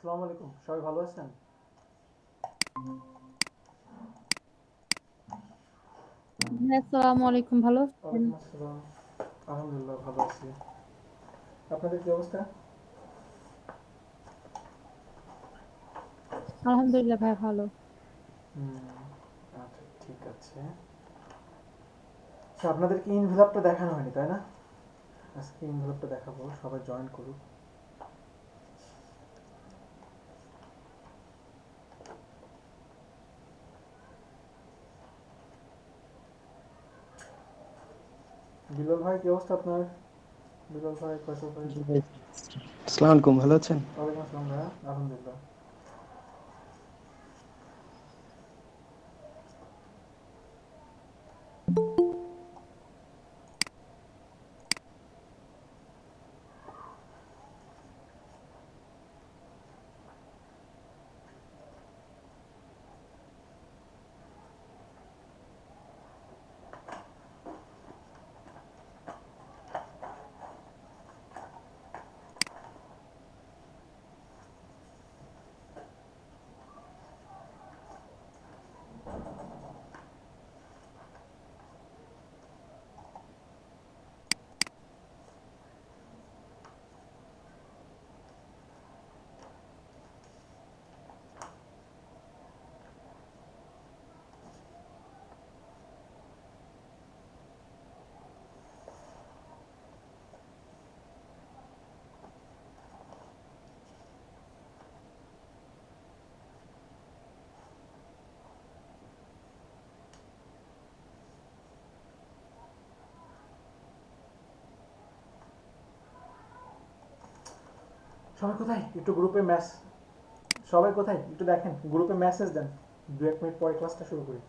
আসসালামু আলাইকুম, সবাই ভালো আছেন? হ্যাঁ, আসসালামু আলাইকুম। ভালো আছেন? ওয়ালাইকুম আসসালাম। আলহামদুলিল্লাহ ভালো আছি। আপনাদের কি অবস্থা? আলহামদুলিল্লাহ ভাই ভালো। হুম, আচ্ছা ঠিক আছে। আচ্ছা, আপনাদেরকে ইনভেলপটা দেখানো হয়নি তাই না? আজকে ইনভেলপটা দেখাবো, সবাই জয়েন করুক। বিলাল ভাই কি অবস্থা আপনার? বিলাল ভাই, ফয়সাল ভাই। জি ভাই, আসসালামু আলাইকুম, ভালো আছেন? ওয়ালাইকুম আসসালাম ভাইয়া, আলহামদুলিল্লাহ। সবাই কোথায়? একটু গ্রুপে সবাই কোথায় একটু দেখেন, গ্রুপে মেসেজ দেন। 1 মিনিট পরে ক্লাসটা শুরু করি।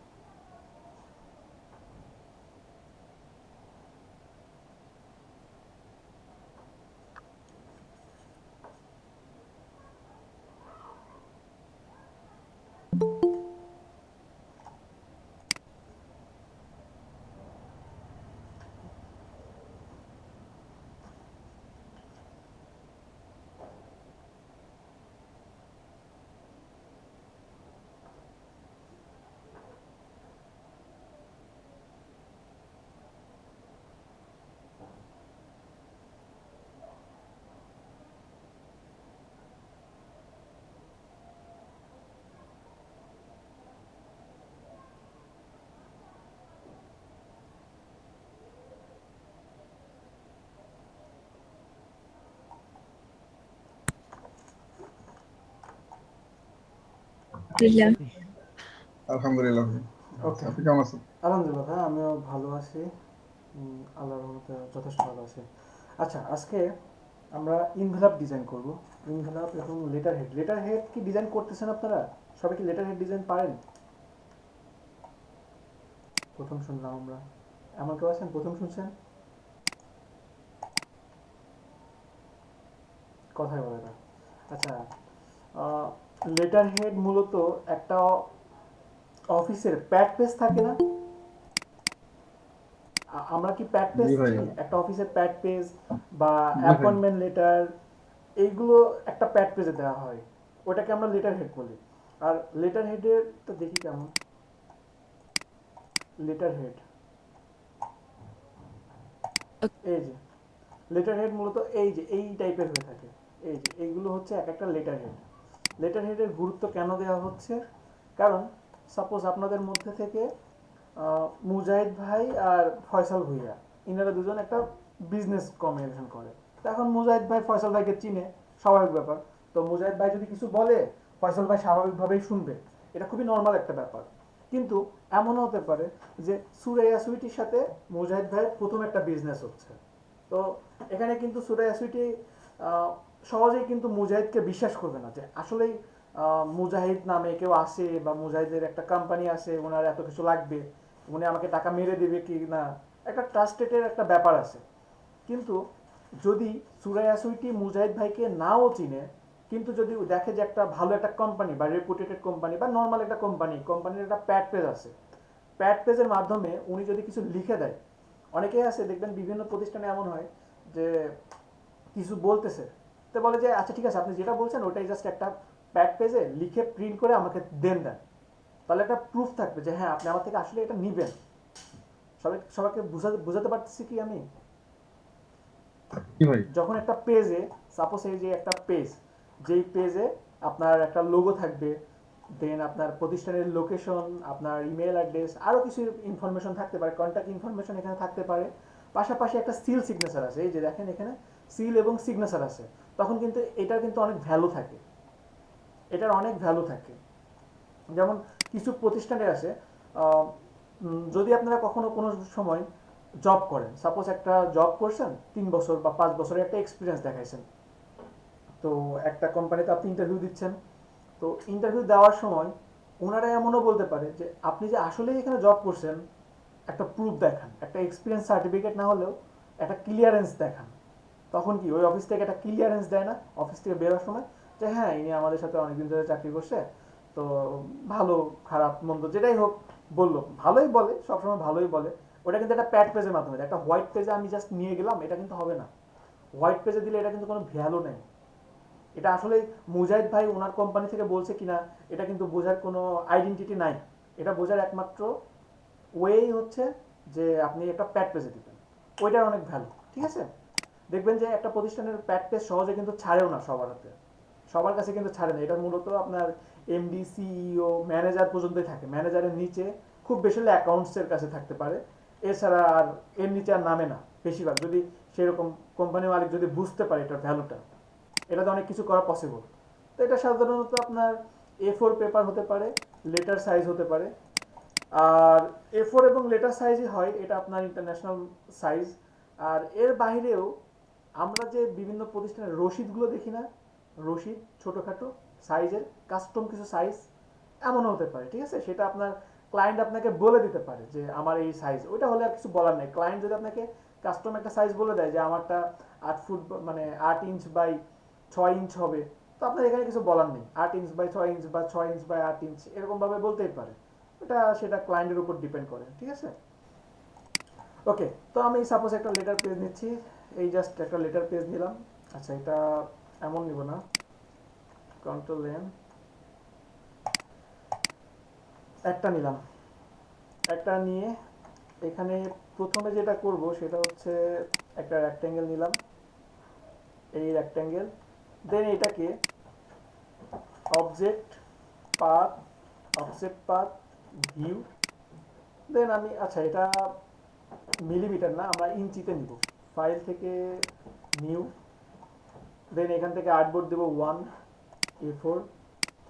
আলহামদুলিল্লাহ। আলহামদুলিল্লাহ। আচ্ছা, ওকে, আপনি কেমন আছেন? আলহামদুলিল্লাহ ভাই, আমিও ভালো আছি। আল্লাহর রহমতে যথেষ্ট ভালো আছি। আচ্ছা, আজকে আমরা ইনভেলপ ডিজাইন করব। ইনভেলপ এবং লেটার হেড কি ডিজাইন করতেছেন আপনারা? সবাই কি লেটার হেড ডিজাইন পারেন? প্রথম শুনলাম আমরা। এমন কেউ আছেন প্রথম শুনছেন? কথাই বলে না। আচ্ছা, লেটার হেড মূলত একটা অফিসের প্যাড পেজ থাকে না? আমরা কি প্যাড পেজ জি ভাই। চিনি? একটা অফিসের প্যাড পেজ বা জি ভাই। অ্যাপয়েন্টমেন্ট লেটার, এইগুলো একটা প্যাড পেজে দেওয়া হয়। ওটাকে আমরা লেটার হেড বলি। আর লেটার হেডের তো দেখি কেমন। লেটার হেড, এই যে লেটার হেড মূলত এই যে এই টাইপের হয়ে থাকে। এই যে এইগুলো হচ্ছে এক একটা লেটার হেড। লেটার হেডের গুরুত্ব কেন দেওয়া হচ্ছে? কারণ সাপোজ আপনাদের মধ্যে থেকে মুজাহিদ ভাই আর ফয়সাল ভুইয়া, ইনারা দুজন একটা বিজনেস কম্বিনেশন করে। তো এখন মুজাহিদ ভাই ফয়সাল ভাইকে চিনে, স্বাভাবিক ব্যাপার। তো মুজাহিদ ভাই যদি কিছু বলে, ফয়সাল ভাই স্বাভাবিকভাবেই শুনবে। এটা খুবই নর্মাল একটা ব্যাপার। কিন্তু এমনও হতে পারে যে সুরাইয়া সুইটির সাথে মুজাহিদ ভাইয়ের প্রথম একটা বিজনেস হচ্ছে। তো এখানে কিন্তু সুরাইয়া সুইটি আহ, সহজেই কিন্তু মুজাহিদকে বিশ্বাস করবে না যে আসলেই মুজাহিদ নামে কেউ আসে বা মুজাহিদের একটা কোম্পানি আছে, ওনার এত কিছু লাগবে, উনি আমাকে টাকা মেরে দেবে কি না, একটা ট্রাস্টেডের একটা ব্যাপার আছে। কিন্তু যদি সুরাইয়া সুইটি মুজাহিদ ভাইকে নাও চিনে, কিন্তু যদি দেখে যে একটা ভালো একটা কোম্পানি বা রেপুটেটেড কোম্পানি বা নর্মাল একটা কোম্পানির একটা প্যাড পেজ আছে, প্যাড পেজের মাধ্যমে উনি যদি কিছু লিখে দেয়, অনেকেই আছে দেখবেন বিভিন্ন প্রতিষ্ঠানে এমন হয় যে কিছু বলতেছে, তো তো বলে যে আচ্ছা ঠিক আছে, আপনি যেটা বলছেন ওটাই জাস্ট একটা প্যাড পেজে লিখে প্রিন্ট করে আমাকে দেন। তাহলে একটা প্রুফ থাকবে যে হ্যাঁ আপনি আমার থেকে আসলে এটা নিবেন। সবাইকে বুঝাতে পারতেছি কি আমি? কি ভাই? যখন একটা পেজে, সাপোজ এই যে একটা পেজ, যেই পেজে আপনার একটা লোগো থাকবে, দেন আপনার প্রতিষ্ঠানের লোকেশন, আপনার ইমেল অ্যাড্রেস, আরও কিছু ইনফরমেশন থাকতে পারে, কন্ট্যাক্ট ইনফরমেশন এখানে থাকতে পারে, পাশাপাশি একটা সিল সিগনেচার আছে, এই যে দেখেন এখানে সিল এবং সিগনেচার আছে, তখন কিন্তু এটার কিন্তু অনেক ভ্যালু থাকে, এটার অনেক ভ্যালু থাকে। যেমন কিছু প্রতিষ্ঠানে আছে, যদি আপনারা কখনো কোনো সময় জব করেন, সাপোজ একটা জব করছেন 3 বছর বা 5 বছরের একটা এক্সপিরিয়েন্স দেখাইছেন, তো একটা কোম্পানিতে আপনি ইন্টারভিউ দিচ্ছেন, তো ইন্টারভিউ দেওয়ার সময় ওনারা এমনও বলতে পারে যে আপনি যে আসলেই এখানে জব করছেন একটা প্রুফ দেখান, একটা এক্সপিরিয়েন্স সার্টিফিকেট না হলেও একটা ক্লিয়ারেন্স দেখান। তখন কি ওই অফিস থেকে একটা ক্লিয়ারেন্স দেয় না অফিস থেকে বেরোর সময়, যে হ্যাঁ ইনি আমাদের সাথে অনেকদিন ধরে চাকরি করছে, তো ভালো খারাপ মন্দ যেটাই হোক বললো, ভালোই বলে, সবসময় ভালোই বলে। ওটা কিন্তু একটা প্যাড পেজের মাধ্যমে, একটা হোয়াইট পেজে আমি জাস্ট নিয়ে গেলাম, এটা কিন্তু হবে না। হোয়াইট পেজে দিলে এটা কিন্তু কোনো ভ্যালু নেই। এটা আসলে মুজাহিদ ভাই ওনার কোম্পানি থেকে বলছে কিনা এটা কিন্তু বোঝার কোনো আইডেন্টিটি নাই। এটা বোঝার একমাত্র ওয়েই হচ্ছে যে আপনি একটা প্যাড পেজে দিবেন, ওইটার অনেক ভ্যালু। ঠিক আছে, দেখবেন যে একটা প্রতিষ্ঠানের প্যাড পেজ সহজে কিন্তু ছাড়েও না সবার হাতে, সবার কাছে কিন্তু ছাড়ে না। এটা মূলত আপনার এমডি, সিইও, ম্যানেজার পর্যন্তই থাকে, ম্যানেজারের নিচে খুব বেশি হলে অ্যাকাউন্টসের কাছে থাকতে পারে, এছাড়া আর এর নিচে আর নামে না বেশিরভাগ, যদি সেরকম কোম্পানি মালিক যদি বুঝতে পারে এটার ভ্যালুটা, এটাতে অনেক কিছু করা পসিবল। তো এটা সাধারণত আপনার A4 পেপার হতে পারে, লেটার সাইজ হতে পারে, আর A4 এবং লেটার সাইজই হয়, এটা আপনার ইন্টারন্যাশনাল সাইজ। আর এর বাইরেও আমরা যে বিভিন্ন প্রতিষ্ঠানের রসিদগুলো দেখি না, রসিদ ছোটোখাটো সাইজের কাস্টম কিছু সাইজ এমনও হতে পারে। ঠিক আছে, সেটা আপনার ক্লায়েন্ট আপনাকে বলে দিতে পারে যে আমার এই সাইজ, ওইটা হলে আর কিছু বলার নেই। ক্লায়েন্ট যদি আপনাকে কাস্টম একটা সাইজ বলে দেয় যে আমারটা 8 ফুট মানে 8 ইঞ্চ বাই 6 ইঞ্চ হবে, তো আপনার এখানে কিছু বলার নেই, 8 ইঞ্চ বাই 6 ইঞ্চ বা 6 ইঞ্চ বাই 8 ইঞ্চ এরকমভাবে বলতেই পারে। এটা সেটা ক্লায়েন্টের উপর ডিপেন্ড করে। ঠিক আছে, ওকে। তো আমি সাপোজ একটা লেটার পেজ নিচ্ছি, এই জাস্ট একটা লেটার পেজ নিলাম। আচ্ছা এটা এমন নিব না, কন্ট্রোল এন, একটা নিলাম, একটা নিয়ে এখানে প্রথমে যেটা করব সেটা হচ্ছে একটা রেক্ট্যাঙ্গেল নিলাম, এই রেক্ট্যাঙ্গেল, দেন এটাকে object path, object path, view, then আমি আচ্ছা এটা মিলিমিটার না, আমরা ইঞ্চিতে নিব, ফাইল থেকে নিউ, দেন এখান থেকে আর্টবোর্ড দেবো 1 A4,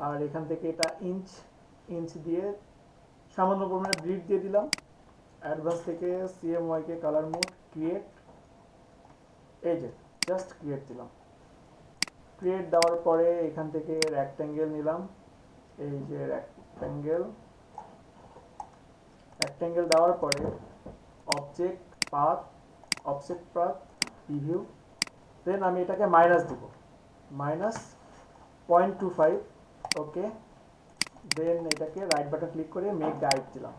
আর এখান থেকে এটা ইঞ্চ, ইঞ্চ দিয়ে সামান্য পরিমাণে ব্রিড দিয়ে দিলাম, অ্যাডভান্স থেকে CMYK কালার মোড ক্রিয়েট, এই যে জাস্ট ক্রিয়েট দিলাম। ক্রিয়েট দেওয়ার পরে এখান থেকে রেক্ট্যাঙ্গেল নিলাম, এই যে রেক্ট্যাঙ্গেল, রেক্ট্যাঙ্গেল দেওয়ার পরে object path, object path, preview, then আমি এটাকে মাইনাস দিব, -0.25, ওকে। দেন এটাকে রাইট বাটন ক্লিক করে মেক গাইড দিলাম,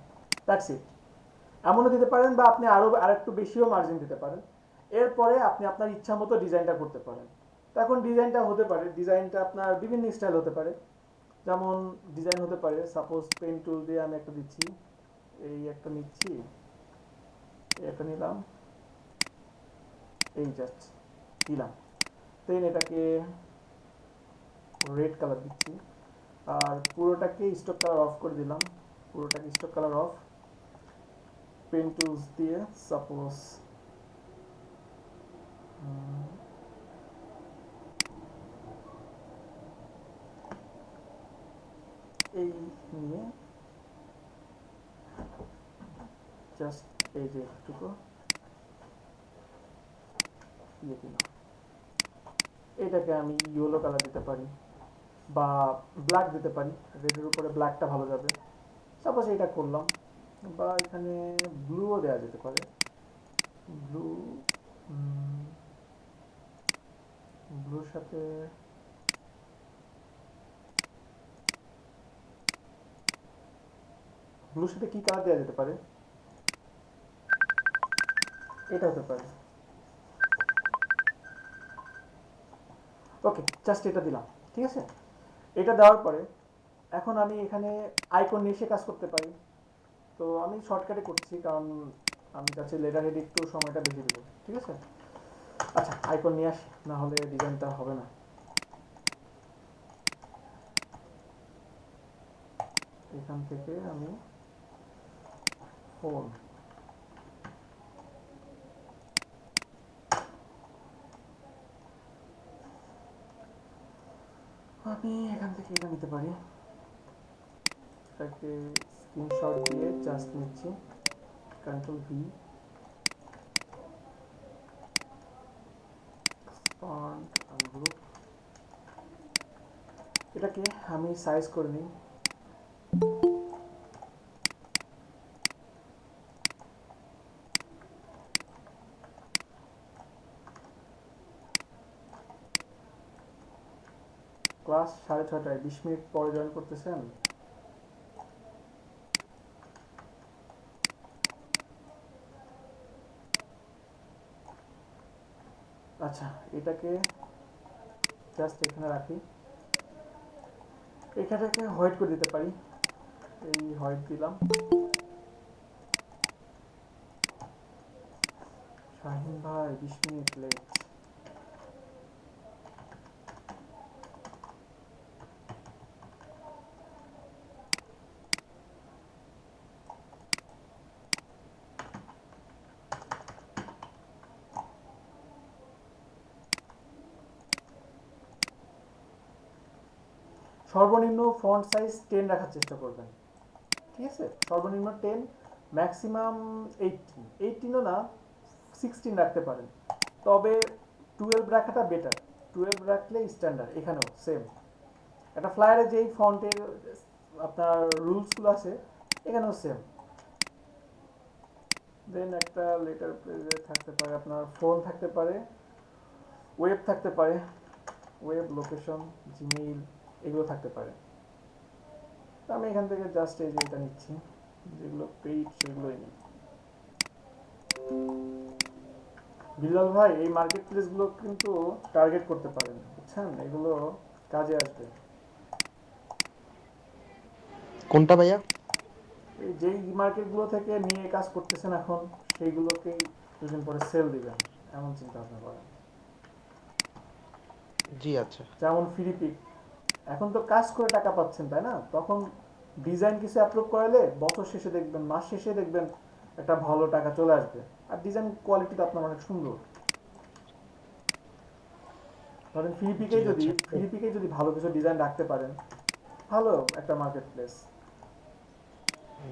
দ্যাটস ইট। এমনও দিতে পারেন বা আপনি আরেকটু বেশিও মার্জিন দিতে পারেন। এরপরে আপনি আপনার ইচ্ছা মতো ডিজাইনটা করতে পারেন। তো এখন ডিজাইনটা হতে পারে, ডিজাইনটা আপনার বিভিন্ন স্টাইল হতে পারে, যেমন ডিজাইন হতে পারে সাপোজ পেন টুল দিয়ে আমি একটা দিচ্ছি, এই একটা নিচ্ছি, এই একটা নিলাম, এই জাস্ট দিলাম, দেন এটাকে রেড কালার দিচ্ছি, আর পুরোটাকে স্টক কালার অফ করে দিলাম, পুরোটাকে stock colour off, pen tools দিয়ে সাপোজ এই নিয়ে জাস্ট এই যে একটুকু দিয়ে দিলাম, এটাকে আমি ইয়েলো কালার দিতে পারি বা ব্ল্যাক দিতে পারি, রেডের উপরে ব্ল্যাকটা ভালো যাবে, সাপোজ এটা করলাম। বা এখানে ব্লুও দেওয়া যেতে পারে, ব্লু, ব্লুর সাথে ব্লুর সাথে কি কালার দেওয়া যেতে পারে, এটা হতে পারে। ওকে, জাস্ট এটা দিলাম। ঠিক আছে, এটা দেওয়ার পরে এখন আমি এখানে আইকন নিয়ে এসে কাজ করতে পারি। তো আমি শর্টকাটে করছি কারণ আমি চাচ্ছি লেটার হেড একটু সময়টা বেশি দেবো। ঠিক আছে, আচ্ছা আইকন নিয়ে আসি, না হলে ডিজাইনটা হবে না। এখান থেকে আমি ফোন, আমি এখান থেকে এটা নিতে পারি। এটাকে স্ক্রিনশট দিয়ে জাস্ট নিচ্ছি, কন্ট্রোল ভি, ফন্ট গ্রুপ। এটাকে আমি সাইজ করে নিই। ক্লাস 6:30, 20 মিনিট পরে জয়েন করতেছেন। আচ্ছা, এটাকে জাস্ট এখানে রাখি। এখানটাকে হোয়াইট করে দিতে পারি, এই হোয়াইট দিলাম। শাহিন ভাই 20 মিনিট লেট। সর্বনিম্ন ফন্ট সাইজ 10 রাখার চেষ্টা করবেন। ঠিক আছে, সর্বনিম্ন 10, ম্যাক্সিমাম 18, 18ও না 16 রাখতে পারেন। তবে 12 রাখাটা বেটার, 12 রাখলে স্ট্যান্ডার্ড। এখানেও সেম, একটা ফ্লায়ারে যেই ফন্টের আপনার রুলসগুলো আছে এখানেও সেম। দেন একটা লেটার পেজে থাকতে পারে আপনার ফোন, থাকতে পারে ওয়েব, থাকতে পারে ওয়েব, লোকেশন, জিমেইল, এগুলো থাকতে পারে। তো আমি এখান থেকে জাস্ট এই যে এটা নিচ্ছি, যেগুলো পেইড সেগুলোই নিই। বিল্লাল ভাই এই মার্কেট প্লেসগুলো কিন্তু টার্গেট করতে পারেন, বুঝছেন, এগুলো কাজে আসবে। কোনটা ভাইয়া? এই যেই মার্কেটগুলো থেকে নিয়ে কাজ করতেছেন এখন, সেইগুলোকেই দুদিন পরে সেল দিবেন, এমন চিন্তা ভাবনা করেন। জি আচ্ছা। যেমন ফ্রি, এখন তো কাজ করে টাকা পাচ্ছেন তাই না, তখন ডিজাইন কিছু অ্যাপ্রুভ করালে বছর শেষে দেখবেন, মাস শেষে দেখবেন একটা ভালো টাকা চলে আসবে। আর ডিজাইন কোয়ালিটি তো আপনার অনেক সুন্দর। ধরেন জি যদি আচ্ছা। যদি ভালো কিছু ডিজাইন রাখতে পারেন, ভালো একটা মার্কেট প্লেস।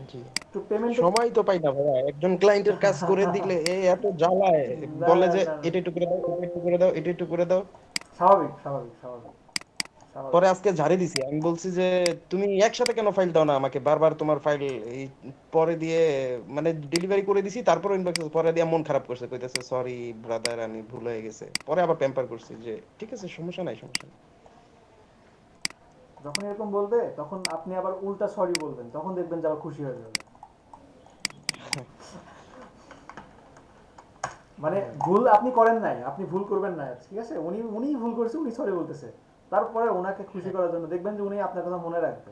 জি, তো পেমেন্টে সময় তো পাই না ভাইয়া, একজন ক্লায়েন্টের কাজ করে দিলে এত জ্বালায়, না বলে না যে না না, এটা একটু করে দাও, এটা একটু করে দাও, এটা একটু করে দাও। স্বাভাবিক স্বাভাবিক স্বাভাবিক পরে স্বাভাবিক। আজকে ঝাড়ি দিছি, আমি বলছি যে তুমি একসাথে কেন ফাইল দাও না আমাকে, বারবার তোমার ফাইল এই পরে দিয়ে মানে ডেলিভারি করে দিছি, তারপর ইনবক্সে পরে দিয়ে মন খারাপ করছে, কইতেছে সরি ব্রাদার আমি ভুল হয়ে গেছে। পরে আবার প্যাম্পার করছি যে ঠিক আছে সমস্যা নাই, সমস্যা নাই। যখন এরকম বলবে তখন আপনি আবার উল্টা সরি বলবেন, তখন দেখবেন যে আবার খুশি হয়ে যাবে। মানে ভুল আপনি করেন নাই, আপনি ভুল করবেন না, ঠিক আছে, উনিই ভুল করেছে, উনি সরি বলতেছে। তারপরে ওনাকে খুশি করার জন্য দেখবেন যে উনি আপনার কথা মনে রাখবে।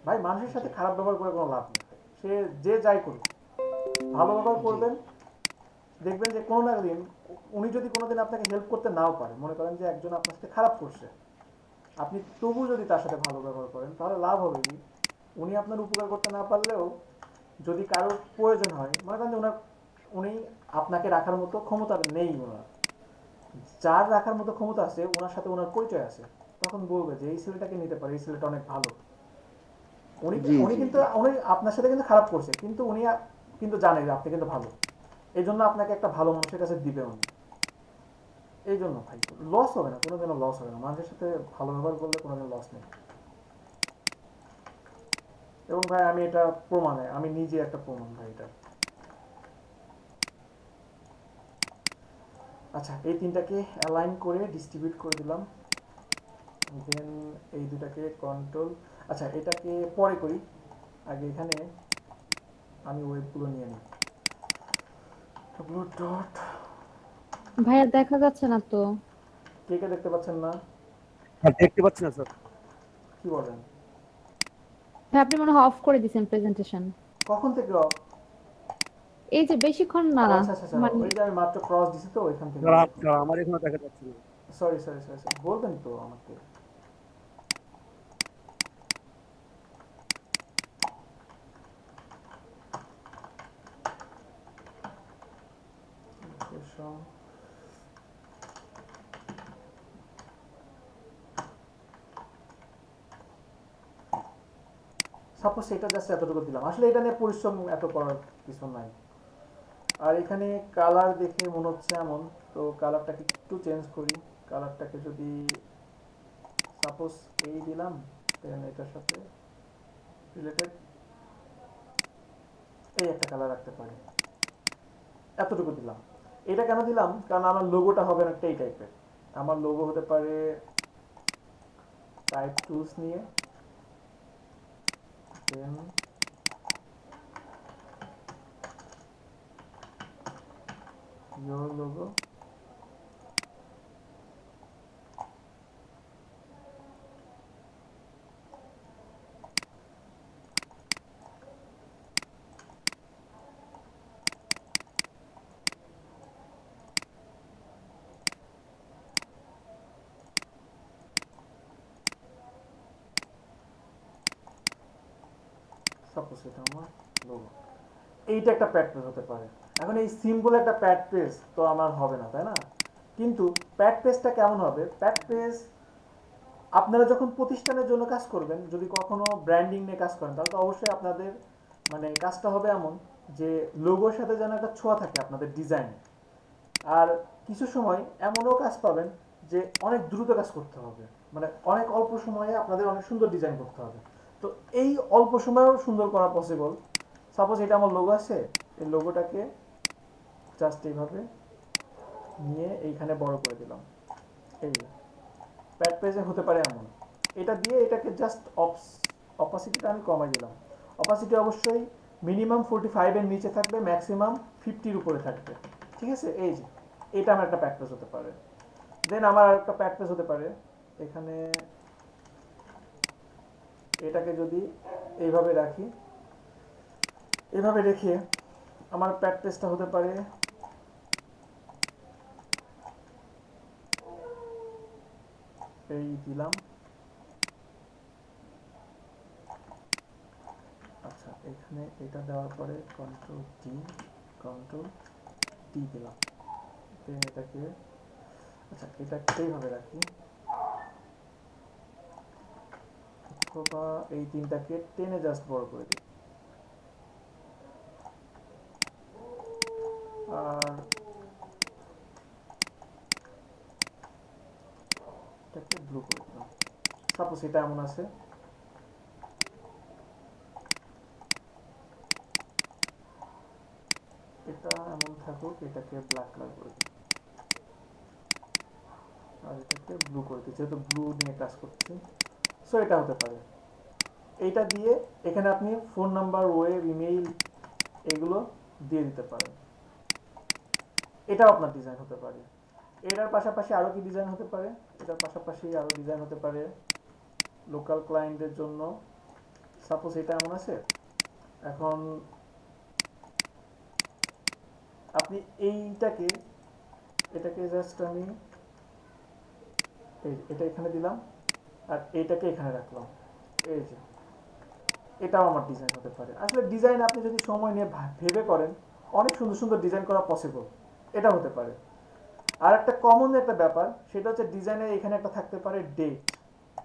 ভাই মানুষের সাথে জি খারাপ ব্যবহার করে কোনো লাভ নেই, সে যে যাই করুক, ভালো ব্যবহার জি করবেন। দেখবেন যে কোনো না দিন উনি যদি কোনোদিন আপনাকে হেল্প করতে নাও পারে, মনে করেন যে একজন আপনার সাথে খারাপ করছে, আপনি তবু যদি তার সাথে ভালো ব্যবহার করেন তাহলে লাভ হবে কি, উনি আপনার উপকার করতে না পারলেও যদি কারোর প্রয়োজন হয়, মনে করেন যে উনি আপনাকে রাখার মতো ক্ষমতা নেই ওনার, যার রাখার মতো ক্ষমতা আছে ওনার সাথে ওনার পরিচয় আছে, তখন বলবে যে এই ছেলেটাকে নিতে পারে, এই ছেলেটা অনেক ভালো। উনি জি উনি জি কিন্তু জি উনি আপনার সাথে কিন্তু খারাপ করছে, কিন্তু উনি কিন্তু জানে যে আপনি কিন্তু ভালো, এই জন্য আপনাকে একটা ভালো মানুষের কাছে দিবে উনি। এই জন্য ভাই লস হবে না, কোনোদিনও লস হবে না, মানুষের সাথে ভালো ব্যবহার করলে কোনোদিন লস নেই। এবং ভাই আমি এটা প্রমাণে, আমি নিজে একটা প্রমাণ ভাই এটা। আচ্ছা, এই তিনটাকে অ্যালাইন করে ডিস্ট্রিবিউট করে দিলাম। দেন এই দুটাকে কন্ট্রোল, আচ্ছা এটাকে পরে করি, আগে এখানে আমি ওয়েবগুলো নিয়ে নিই। ডট ভাইয়া দেখা যাচ্ছে না তো। কে কে দেখতে পাচ্ছেন না? দেখতে পাচ্ছি না স্যার। কি বলেন? ভাই আপনি মনে হয় অফ করে দিয়েছেন প্রেজেন্টেশন। কখন থেকে এই যে বেশিক্ষণ না, আচ্ছা আচ্ছা আচ্ছা, মানে ওই যে আমি মাত্র ক্রস দিছি তো ওইখান থেকে। স্যার আমার এখানে দেখা যাচ্ছে না। সরি সরি সরি সরি, বলবেন তো আমাকে। সাপোজ এটা জাস্ট এতটুকু দিলাম, আসলে এটা নিয়ে পরিশ্রম এত করার কিছু নাই। আর এখানে কালার দেখে মনে হচ্ছে এমন, তো কালারটাকে একটু চেঞ্জ করি। কালারটাকে যদি সাপোজ এই দিলাম, দেন এটার সাথে রিলেটেড এই একটা কালার রাখতে পারি, এতটুকু দিলাম। এটা কেন দিলাম, কারণ আমার লোগোটা হবে না এই টাইপের। আমার লোগো হতে পারে টাইপ টুলস নিয়ে, দেন your logo, সাপোজ এটা আমার লোগো। এইটা একটা প্যাড পেজ হতে পারে। এখন এই সিম্পল একটা প্যাড পেজ তো আমার হবে না, তাই না? কিন্তু প্যাড পেজটা কেমন হবে? প্যাড পেজ আপনারা যখন প্রতিষ্ঠানের জন্য কাজ করবেন, যদি কখনো ব্র্যান্ডিং নিয়ে কাজ করেন, তাহলে তো অবশ্যই আপনাদের মানে কাজটা হবে এমন যে লোগোর সাথে যেন একটা ছোঁয়া থাকে আপনাদের ডিজাইন। আর কিছু সময় এমনও কাজ পাবেন যে অনেক দ্রুত কাজ করতে হবে, মানে অনেক অল্প সময়ে আপনাদের অনেক সুন্দর ডিজাইন করতে হবে। তো এই অল্প সময়েও সুন্দর করা পসিবল। সাপোজ এটা আমার লোগো আছে, এই লোগোটাকে জাস্ট এইভাবে নিয়ে এইখানে বড় করে দিলাম। এই প্যাড পেজে হতে পারে এমন, এটা দিয়ে এটাকে জাস্ট অপাসিটিটা আমি কমাই দিলাম। অপাসিটি অবশ্যই মিনিমাম 45 এর নিচে থাকবে, ম্যাক্সিমাম 50-র উপরে থাকবে। ঠিক আছে, এই যে এটা আমার একটা প্যাড পেজ হতে পারে। দেন আমার একটা প্যাড পেজ হতে পারে, এখানে এটাকে যদি এইভাবে রাখি, এইভাবে রেখে আমার প্যাড পেজটা হতে পারে এই দিলাম। আচ্ছা, এখানে এটা দেওয়ার পরে কন্ট্রোল ডি দিলাম। দেন এটাকে আচ্ছা এটা এইভাবে রাখি, অথবা এই তিনটাকে টেনে জাস্ট বড় করে দিই। আর এটাকে ব্লু করে দিলাম। সাপোজ এটা এমন আছে, এটা এমন থাকুক, এটাকে ব্ল্যাক কালার করে দিই আর এটাকে ব্লু করে দিই, যেহেতু ব্লু নিয়ে কাজ করছি। সো এটা হতে পারে। এইটা দিয়ে এখানে আপনি ফোন নাম্বার, ওয়েব, ইমেইল এগুলো দিয়ে দিতে পারেন। এটাও আপনার ডিজাইন হতে পারে। এটার পাশাপাশি আরও কি ডিজাইন হতে পারে? এটার পাশাপাশি আরও ডিজাইন হতে পারে লোকাল ক্লায়েন্টের জন্য। সাপোজ এটা এমন আছে, এখন আপনি এটাকে জাস্ট আমি এটা এখানে দিলাম আর এটাকে এখানে রাখলাম। এই যে এটাও আমার ডিজাইন হতে পারে। আসলে ডিজাইন আপনি যদি সময় নিয়ে ভেবে করেন, অনেক সুন্দর সুন্দর ডিজাইন করা পসিবল। এটা হতে পারে। আর একটা কমন একটা ব্যাপার, সেটা হচ্ছে ডিজাইনের এখানে একটা থাকতে পারে ডেট।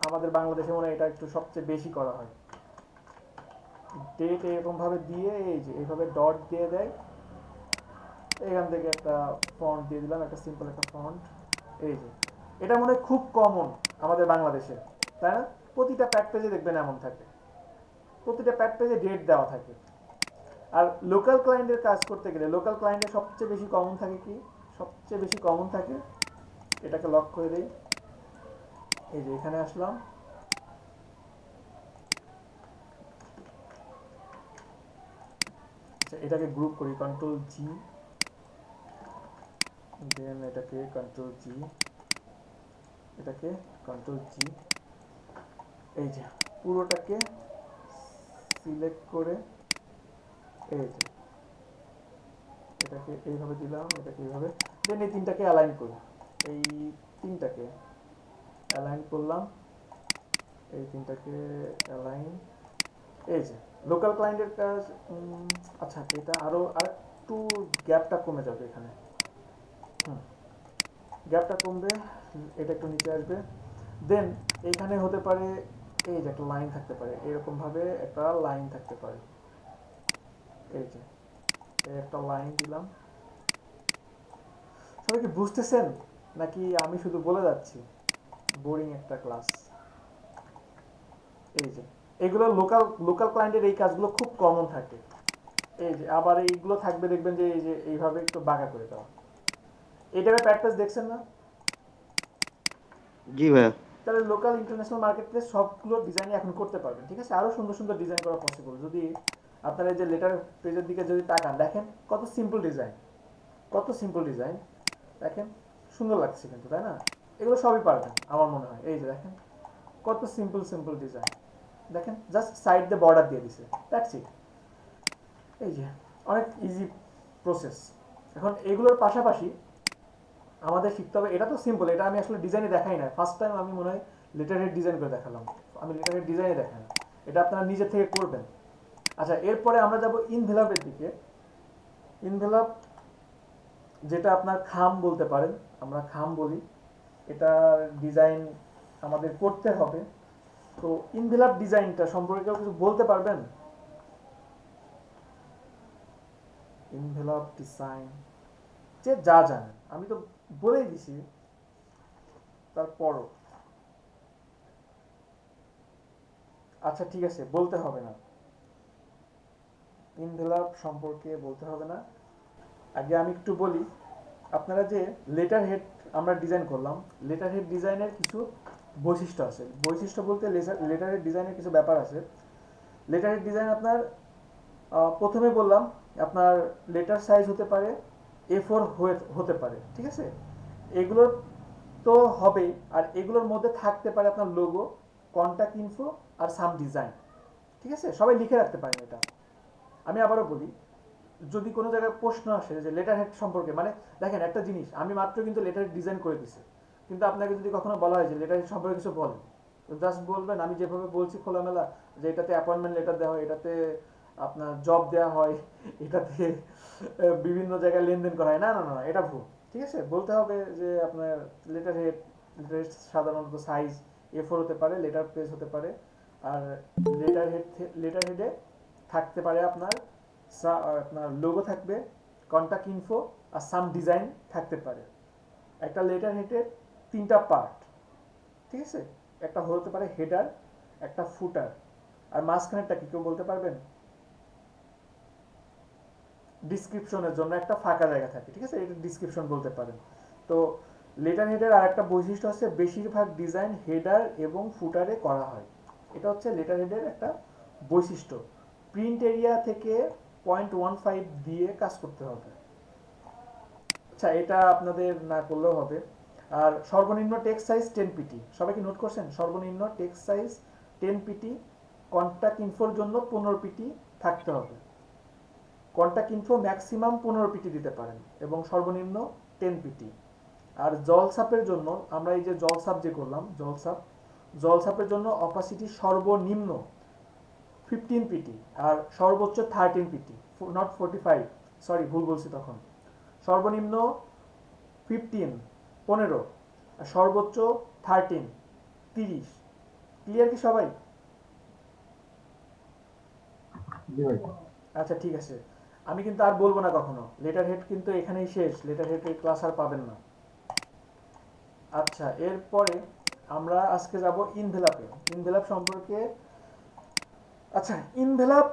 আমাদের বাংলাদেশে মনে হয় এটা একটু সবচেয়ে বেশি করা হয়। ডেট এরকম ভাবে দিয়ে এই যে এইভাবে ডট দিয়ে দেয়। এখান থেকে একটা ফন্ট দিয়ে দিলাম, একটা সিম্পল একটা ফন্ট। এই যে এটা মনে হয় খুব কমন আমাদের বাংলাদেশে, তাই না? প্রতিটা প্যাড পেজে দেখবেন এমন থাকে, প্রতিটা প্যাড পেজে ডেট দেওয়া থাকে। আর লোকাল ক্লায়েন্টের কাজ করতে গেলে লোকাল ক্লায়েন্টের সবচেয়ে বেশি কমন থাকে কি? সবচেয়ে বেশি কমন থাকে, এটাকে লক করে দেই। এই যে এখানে আসলাম, আচ্ছা এটাকে গ্রুপ করি, কন্ট্রোল জি, দেন এটাকে কন্ট্রোল জি, এটাকে কন্ট্রোল জি, এই যে পুরোটাকে সিলেক্ট করে এই যে এটাকে এইভাবে দিলাম, এটাকে এইভাবে, দেন এই তিনটাকে অ্যালাইন করি, এই তিনটাকে অ্যালাইন করলাম, এই তিনটাকে অ্যালাইন, এই যে লোকাল ক্লায়েন্টের কাজ। আচ্ছা এটা আরও আর একটু গ্যাপটা কমে যাবে এখানে, গ্যাপটা কমবে, এটা একটু নিচে আসবে, দেন এইখানে হতে পারে এই যে একটা লাইন থাকতে পারে, এরকমভাবে একটা লাইন থাকতে পারে, এই যে এই একটা লাইন দিলাম। সবাই কি বুঝতেছেন নাকি আমি শুধু বলে যাচ্ছি? বোরিং একটা ক্লাস। এই যে এগুলো লোকাল লোকাল ক্লায়েন্টের এই কাজগুলো খুব কমন থাকে। এই যে আবার এইগুলো থাকবে, দেখবেন যে এই যে এইভাবে একটু বাঁকা করে দেওয়া। এই টাইপের প্র্যাকটিস দেখছেন না? জি ভাইয়া। তাহলে লোকাল ইন্টারন্যাশনাল মার্কেট প্লেস সবগুলো ডিজাইন এখন করতে পারবেন, ঠিক আছে? আরও সুন্দর সুন্দর ডিজাইন করা পসিবল। যদি আপনারা এই যে লেটার পেজের দিকে যদি তাকান, দেখেন কত সিম্পল ডিজাইন, কত সিম্পল ডিজাইন, দেখেন সুন্দর লাগছে কিন্তু, তাই না? এগুলো সবই পারবেন আমার মনে হয়। এই যে দেখেন কত সিম্পল সিম্পল ডিজাইন, দেখেন জাস্ট সাইড দিয়ে বর্ডার দিয়ে দিছে, দ্যাটস ইট। এই যে অনেক ইজি প্রসেস। এখন এগুলোর পাশাপাশি আমাদের শিখতে হবে, এটা তো সিম্পল, এটা আমি আসলে ডিজাইনে দেখাই না, ফার্স্ট টাইম আমি মনে হয় লেটার হেড ডিজাইন করে দেখালাম, আমি লেটার হেড ডিজাইনে দেখাই না, এটা আপনারা নিজে থেকে করবেন। আচ্ছা এরপরে আমরা যাব ইনভেলপের দিকে। ইনভেলপ যেটা আপনার খাম বলতে পারেন, আমরা খাম বলি, এটা ডিজাইন আমাদের করতে হবে। তো ইনভেলপ ডিজাইনটা সম্পর্কে কেউ কিছু বলতে পারবেন? ইনভেলপ ডিজাইন যে যা জানেন, আমি তো বলেই দিছি, তারপরও আচ্ছা ঠিক আছে, বলতে হবে না, ইনভেলপ সম্পর্কে বলতে হবে না। আগে আমি একটু বলি, আপনারা যে লেটার হেড আমরা ডিজাইন করলাম, লেটার হেড ডিজাইনের কিছু বৈশিষ্ট্য আছে। বৈশিষ্ট্য বলতে লেটার হেড ডিজাইনের কিছু ব্যাপার আছে। লেটার হেড ডিজাইন আপনার প্রথমে বললাম আপনার লেটার সাইজ হতে পারে A4 হতে পারে, ঠিক আছে? এগুলোর তো হবে, আর এগুলোর মধ্যে থাকতে পারে আপনার লোগো, কন্ট্যাক্ট ইনফো আর সাম ডিজাইন, ঠিক আছে? সবাই লিখে রাখতে পারেন এটা। আমি আবারও বলি, যদি কোনো জায়গায় প্রশ্ন আসে যে লেটার হেড সম্পর্কে, মানে দেখেন একটা জিনিস, আমি মাত্র কিন্তু লেটার হেড ডিজাইন করে দিছি, কিন্তু আপনাকে যদি কখনো বলা হয় যে লেটার হেড সম্পর্কে কিছু বলেন, তো জাস্ট বলবেন আমি যেভাবে বলছি খোলামেলা, যে এটাতে অ্যাপয়েন্টমেন্ট লেটার দেওয়া হয়, এটাতে আপনার জব দেওয়া হয়, এটাতে বিভিন্ন জায়গায় লেনদেন করা হয়, না না না, এটা ভুল, ঠিক আছে? বলতে হবে যে আপনার লেটার হেড সাধারণত সাইজ A4 হতে পারে, লেটার পেজ হতে পারে, আর লেটার হেডে থাকতে পারে আপনার আপনার লোগো থাকবে, কন্ট্যাক্ট ইনফো আর সাম ডিজাইন থাকতে পারে। একটা লেটার হেডের তিনটা পার্ট, ঠিক আছে? একটা হতে পারে হেডার, একটা ফুটার, আর মাঝখানেরটা কি কেউ বলতে পারবেন? ডিসক্রিপশনের জন্য একটা ফাঁকা জায়গা থাকে, ঠিক আছে? এটা ডিসক্রিপশন বলতে পারেন। তো লেটার হেডের আর একটা বৈশিষ্ট্য হচ্ছে বেশিরভাগ ডিজাইন হেডার এবং ফুটারে করা হয়, এটা হচ্ছে লেটার হেডের একটা বৈশিষ্ট্য। প্রিন্ট এরিয়া থেকে 0.15 দিয়ে কাজ করতে হবে। আচ্ছা এটা আপনাদের না করলেও হবে। আর সর্বনিম্ন টেক্সট সাইজ 10 পিটি, সবাই কি নোট করছেন? সর্বনিম্ন টেক্সট সাইজ 10 পিটি, কন্ট্যাক্ট ইনফোর জন্য 15 পিটি থাকতে হবে। কন্ট্যাক্ট ইনফো ম্যাক্সিমাম 15 পিটি দিতে পারেন এবং সর্বনিম্ন 10 পিটি। আর জলসাপের জন্য আমরা এই যে জলসাপ যে করলাম, জলসাপের জন্য অপাসিটি সর্বনিম্ন 15 পিটি আর সর্বোচ্চ 13 পিটি, নট 45, সরি ভুল বলছি তখন। সর্বনিম্ন 15 আর সর্বোচ্চ 13 30। ক্লিয়ার কি সবাই? জি ভাই। আচ্ছা ঠিক আছে, আমি কিন্তু আর বলবো না কখনো, লেটার হেড কিন্তু এখানেই শেষ, লেটার হেডের ক্লাস আর পাবেন না। আচ্ছা এরপরে আমরা আজকে যাব ইনভেলাপে। ইনভেলাপ সম্পর্কে, আচ্ছা ইনভেলাপ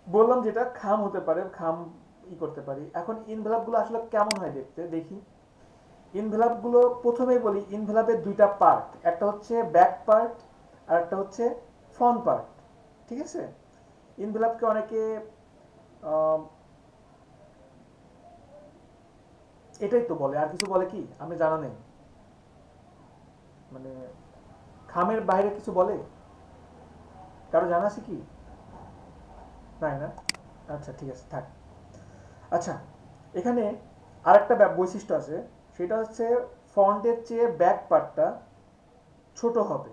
বললাম যেটা খাম হতে পারে, খাম করতে পারি। এখন ইনভেলাপগুলো আসলে কেমন হয় দেখতে, দেখি। ইনভেলাপগুলো প্রথমেই বলি, ইনভেলাপের দুইটা পার্ট, একটা হচ্ছে ব্যাক পার্ট আর একটা হচ্ছে ফ্রন্ট পার্ট, ঠিক আছে? ইনভেলাপকে অনেকে এটাই তো বলে, আর কিছু বলে কি আমি জানা নেই। মানে খামের বাইরে কিছু বলে? কারো জানা আছে কি? নাই না? আচ্ছা ঠিক আছে, থাক। আচ্ছা, এখানে আরেকটা বৈশিষ্ট্য আছে, সেটা হচ্ছে ফন্টের চেয়ে ব্যাক পার্টটা ছোট হবে।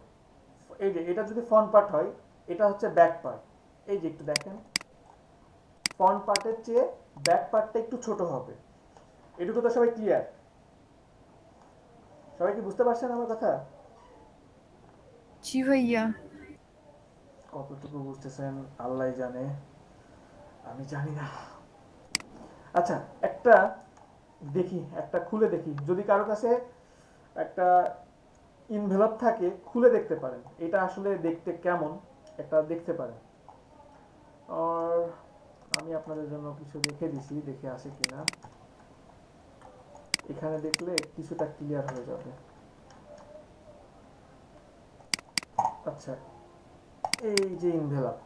এই যে এটা যদি ফ্রন্ট পার্ট হয়, এটা হচ্ছে ব্যাক পার্ট। এই যে একটু দেখেন, ফ্রন্ট পার্টের চেয়ে ব্যাক পার্টটা একটু ছোট হবে। এটুকু তো সবাই ক্লিয়ার? সবাই কি বুঝতে পারছেন আমার কথা? জি ভাইয়া। কতটুকু বুঝতেছেন আল্লাহ জানে, আমি জানি না। আচ্ছা, একটা দেখি, একটা খুলে দেখি, যদি কারো কাছে একটা ইনভেলপ থাকে খুলে দেখতে পারেন এটা আসলে দেখতে কেমন, একটা দেখতে পারেন। আর আমি আপনাদের জন্য কিছু রেখে দিছি, দেখে আসে কিনা। এখানে দেখলে কিছুটা ক্লিয়ার হয়ে যাবে। আচ্ছা, এই যে ইনভেলপ,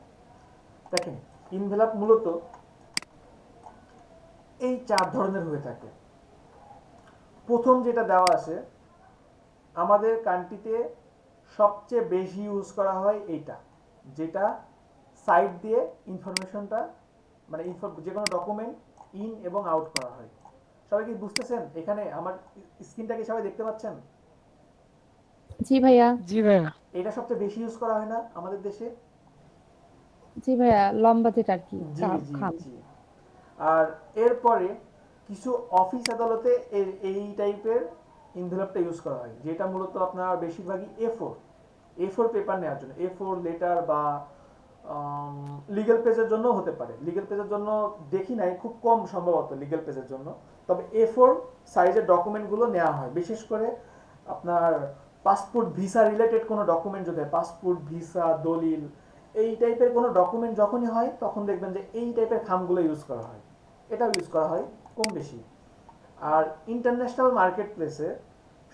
দেখেন ইনভেলপ মূলত এই 4 ধরনের হয়ে থাকে। প্রথম যেটা দেওয়া আছে, আমাদের কান্ট্রিতে সবচেয়ে বেশি ইউজ করা হয় এইটা, যেটা সাইড দিয়ে ইনফরমেশনটা, মানে যে কোনো ডকুমেন্ট ইন এবং আউট করা হয়। সবাই কি বুঝতেছেন? এখানে আমার স্ক্রিনটা কি সবাই দেখতে পাচ্ছেন? জি ভাইয়া। জি ভাইয়া। এটা সবচেয়ে বেশি ইউজ করা হয় না আমাদের দেশে? জি ভাইয়া, লম্বা যেটা আর কি, জি জি খাম। জি। আর এরপরে কিছু অফিস আদালতে এই টাইপের ইনভেলপটা ইউজ করা হয়, যেটা মূলত আপনার বেশিরভাগই এ4 পেপার নেওয়ার জন্য, এ4 লেটার বা লিগ্যাল পেজের জন্য হতে পারে। লিগ্যাল পেজের জন্য দেখি নাই, খুব কম সম্ভবত লিগ্যাল পেজের জন্য। তবে এ4 সাইজের ডকুমেন্টগুলো নেওয়া হয়, বিশেষ করে আপনার পাসপোর্ট ভিসা রিলেটেড কোনো ডকুমেন্ট যদি হয়, পাসপোর্ট ভিসা দলিল এই টাইপের কোনো ডকুমেন্ট যখনই হয়, তখন দেখবেন যে এই টাইপের খামগুলো ইউজ করা হয়। এটাও ইউজ করা হয় কম বেশি। আর ইন্টারন্যাশনাল মার্কেট প্লেসে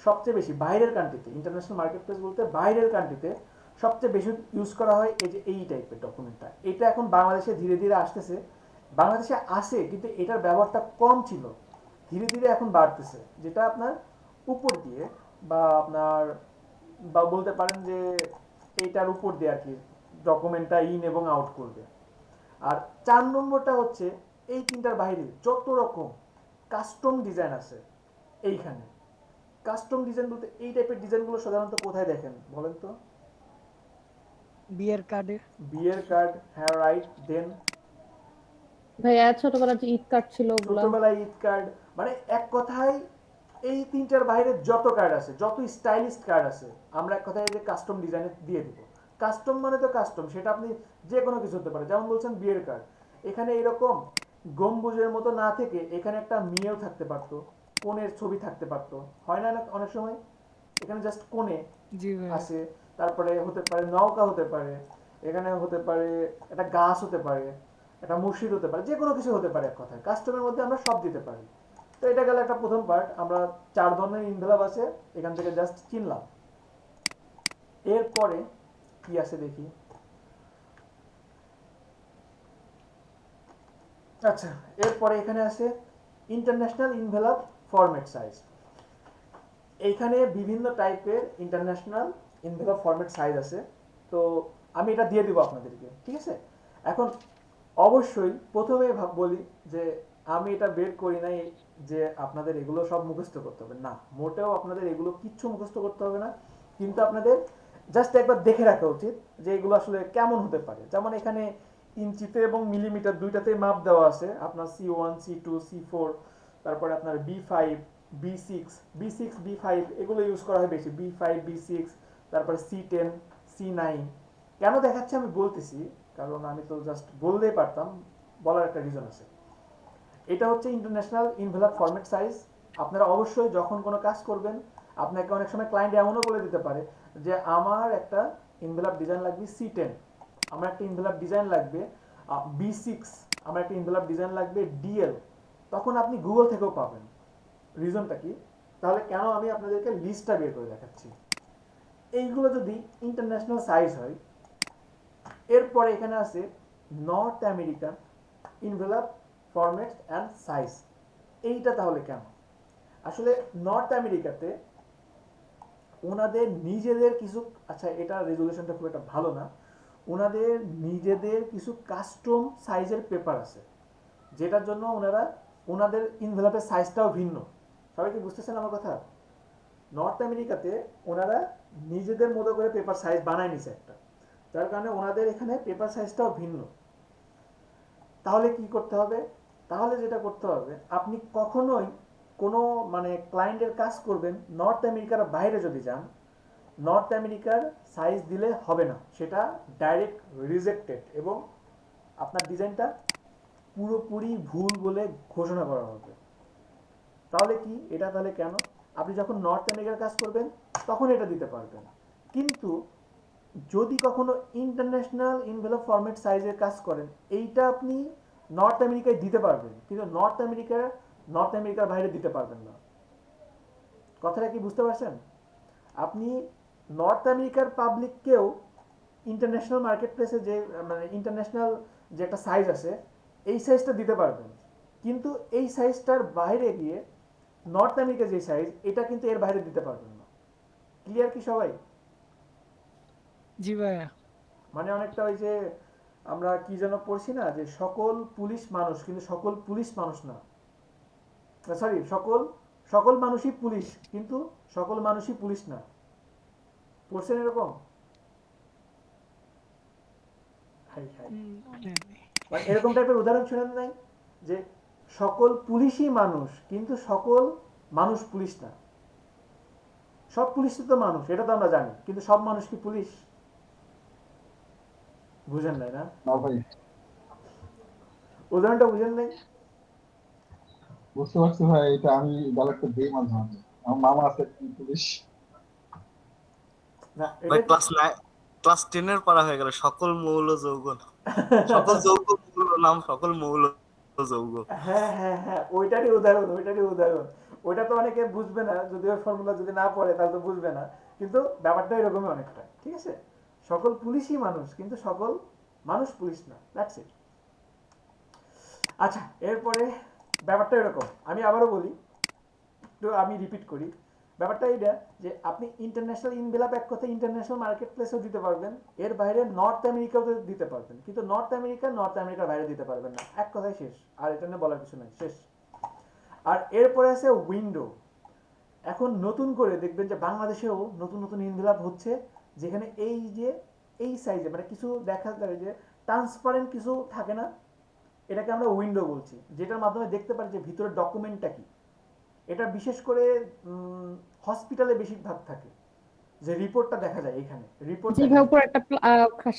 সবচেয়ে বেশি, বাইরের কান্ট্রিতে, ইন্টারন্যাশনাল মার্কেট প্লেস বলতে বাইরের কান্ট্রিতে সবচেয়ে বেশি ইউজ করা হয় এই যে এই টাইপের ডকুমেন্টটা। এটা এখন বাংলাদেশে ধীরে ধীরে আসতেছে। বাংলাদেশে আসে কিন্তু এটার ব্যবহারটা কম ছিল, ধীরে ধীরে এখন বাড়তেছে। যেটা আপনার উপর দিয়ে বা আপনার বা বলতে পারেন যে এইটার উপর দিয়ে আর কি ডকুমেন্টটা ইন এবং আউট করবে। আর 4 নম্বরটা হচ্ছে এই তিনটার বাইরে যত রকম কাস্টম ডিজাইন আছে এইখানে। কাস্টম ডিজাইন বলতে এই টাইপের ডিজাইনগুলো সাধারণত কোথায় দেখেন বলেন তো? বিয়ের কার্ডে। বিয়ের কার্ড, হ্যাঁ রাইট। দেন ভাইয়া ছোটবেলার যে ঈদ কার্ড ছিল ওগুলা। ছোটবেলায় ঈদ কার্ড, মানে এক কথায় এই তিনটার বাইরে যত কার্ড আছে, যত স্টাইলিশ কার্ড আছে, আমরা এক কথায় যে কাস্টম ডিজাইনে দিয়ে দিব। কাস্টম মানে তো কাস্টম, সেটা আপনি যে কোনো কিছু হতে পারে। যেমন বলছেন বিয়ের কার্ড, এখানে এরকম গম্বুজের মতো না থেকে এখানে একটা মেয়েও থাকতে পারতো, কোণের ছবি থাকতে পারতো, হয় না অনেক সময়? এখানে জাস্ট কোণে জি ভাইয়া। আছে, তারপরে হতে পারে নৌকা হতে পারে, এখানে হতে পারে একটা গাছ হতে পারে, একটা মসজিদ হতে পারে, যে কোনো কিছু হতে পারে। এক কথায় কাস্টমের মধ্যে আমরা সব দিতে পারি। তো এটা গেল একটা প্রথম পার্ট। আমরা 4 ধরনের ইনভেলপ আছে, এখান থেকে জাস্ট চিনলাম। এরপরে কি আছে দেখি। আচ্ছা, এরপরে এখানে আছে ইন্টারন্যাশনাল ইনভেলপ ফরম্যাট সাইজ। এইখানে বিভিন্ন টাইপের ইন্টারন্যাশনাল ইনভেলপ ফরম্যাট সাইজ আছে। তো আমি এটা দিয়ে দিব আপনাদেরকে, ঠিক আছে? এখন অবশ্যই প্রথমে বলি যে আমি এটা বের করি নাই যে আপনাদের এগুলো সব মুখস্থ করতে হবে, না, মোটেও আপনাদের এগুলো কিচ্ছু মুখস্থ করতে হবে না। কিন্তু আপনাদের জাস্ট একবার দেখে রাখা উচিত যে এগুলো আসলে কেমন হতে পারে। যেমন এখানে ইঞ্চিতে এবং মিলিমিটার দুইটাতে মাপ দেওয়া আছে, আপনার C1 C2 C4, তারপরে আপনার B5 B6 B6 B5 এগুলো ইউজ করা হয় বেশি, B5 B6, তারপরে C10 C9। কেন দেখাচ্ছি আমি বলতেছি, কারণ আমি তো জাস্ট বললেই পারতাম, বলার একটা রিজন আছে। এটা হচ্ছে ইন্টারন্যাশনাল ইনভেলপ ফরম্যাট সাইজ। আপনারা অবশ্যই যখন কোনো কাজ করবেন, আপনাকে অনেক সময় ক্লায়েন্ট এমনও বলে দিতে পারে যে আমার একটা ইনভেলপ ডিজাইন লাগবে C10, আমার একটা ইনভেলপ ডিজাইন লাগবে B6, আমার একটা ইনভেলপ ডিজাইন লাগবে DL। তখন আপনি গুগল থেকেও পাবেন। রিজনটা কি? তাহলে কেন আমি আপনাদেরকে লিস্টটা বের করে দেখাচ্ছি। এইগুলো যদি ইন্টারন্যাশনাল সাইজ হয়, এরপরে এখানে আছে north American envelope formats and size. এইটা তাহলে কেন? আসলে নর্থ আমেরিকাতে ওনাদের নিজেদের কিছু, আচ্ছা এটা রেজুলেশনটা খুব একটা ভালো না, ওনাদের নিজেদের কিছু কাস্টম সাইজের পেপার আছে, যেটার জন্য ওনারা ওনাদের ইনভেলপের সাইজটাও ভিন্ন। সবাই কি বুঝতেছেন আমার কথা? নর্থ আমেরিকাতে ওনারা নিজেদের মতো করে পেপার সাইজ বানায় নিছে একটা, যার কারণে ওনাদের এখানে পেপার সাইজটাও ভিন্ন। তাহলে কি করতে হবে? তাহলে যেটা করতে হবে, আপনি কখনোই কোনো মানে ক্লায়েন্টের কাজ করবেন নর্থ আমেরিকার বাইরে যদি যান, নর্থ আমেরিকার সাইজ দিলে হবে না, সেটা ডাইরেক্ট রিজেক্টেড এবং আপনার ডিজাইনটা পুরোপুরি ভুল বলে ঘোষণা করা হবে। তাহলে কি এটা, তাহলে কেন? আপনি যখন নর্থ আমেরিকার কাজ করবেন তখন এটা দিতে পারবেন, কিন্তু যদি কখনো ইন্টারন্যাশনাল ইনভেলপ ফরম্যাট সাইজের কাজ করেন, এইটা আপনি নর্থ আমেরিকায় দিতে পারবেন, কিন্তু নর্থ আমেরিকার বাইরে দিতে পারবেন না। কথাটা কি বুঝতে পারছেন? আপনি নর্থ আমেরিকার পাবলিককেও ইন্টারন্যাশনাল মার্কেট প্লেসে যে মানে ইন্টারন্যাশনাল যে একটা সাইজ আছে এই সাইজটা দিতে পারবেন, কিন্তু এই সাইজটার বাইরে গিয়ে নর্থ আমেরিকা যে সাইজ এটা কিন্তু এর বাইরে দিতে পারবেন না। ক্লিয়ার কি সবাই? জি ভাইয়া। মানে অনেকটা ওই যে আমরা কি যেন পড়ছি না, যে সকল পুলিশ মানুষ কিন্তু সকল পুলিশ মানুষ না, সরি সকল মানুষই পুলিশ কিন্তু সকল মানুষই পুলিশ না, পড়ছেন এরকম? হাই হাই, মানে এরকম টাইপের উদাহরণ শুনেন নাই যে সকল পুলিশই মানুষ কিন্তু সকল মানুষ পুলিশ না। সব পুলিশ তো মানুষ, এটা তো আমরা জানি, কিন্তু সব মানুষ কি পুলিশ? বুঝেন নাই না? না ভাই, উদাহরণটা বুঝেন নাই? বুঝতে পারছি ভাই, এটা আমি ডায়লগটা দিই মাঝে মাঝে। আমার মামা আছে পুলিশ। না ভাই এটা ক্লাস 10 এর পড়া হয়ে গেল সকল মৌল যৌগ, সকল যৌগ মৌল নাম সকল মৌল যৌগ। হ্যাঁ হ্যাঁ হ্যাঁ, ওইটারই উদাহরণ। ওইটা তো অনেকে বুঝবে না, যদি ওই ফর্মুলা যদি না পড়ে তাহলে তো বুঝবে না, কিন্তু ব্যাপারটা এরকমই অনেকটা, ঠিক আছে? সকল পুলিশই মানুষ কিন্তু সকল মানুষ পুলিশ না, দ্যাটস ইট। আচ্ছা, এরপরে ব্যাপারটা এরকম, আমি আবারও বলি, একটু আমি রিপিট করি। ব্যাপারটা এইটা যে আপনি ইন্টারন্যাশনাল ইনভেলপ এক কথা ইন্টারন্যাশনাল মার্কেট প্লেসেও দিতে পারবেন, এর বাইরে নর্থ আমেরিকাও দিতে পারবেন, কিন্তু নর্থ আমেরিকার বাইরে দিতে পারবেন না, এক কথায় শেষ, আর এটা নিয়ে বলার কিছু নাই, শেষ। আর এরপরে আছে উইন্ডো। এখন নতুন করে দেখবেন যে বাংলাদেশেও নতুন নতুন ইনভেলপ হচ্ছে, যেখানে এই যে এই সাইজে মানে কিছু দেখা যায় যে ট্রান্সপারেন্ট কিছু থাকে না, এটাকে আমরা উইন্ডো বলছি, যেটার মাধ্যমে দেখতে পারি যে ভিতরের ডকুমেন্টটা কি। এটা বিশেষ করে হসপিটালে বেশিরভাগ থাকে, যে রিপোর্টটা দেখা যায় এখানে, রিপোর্ট যেভাবে উপর একটা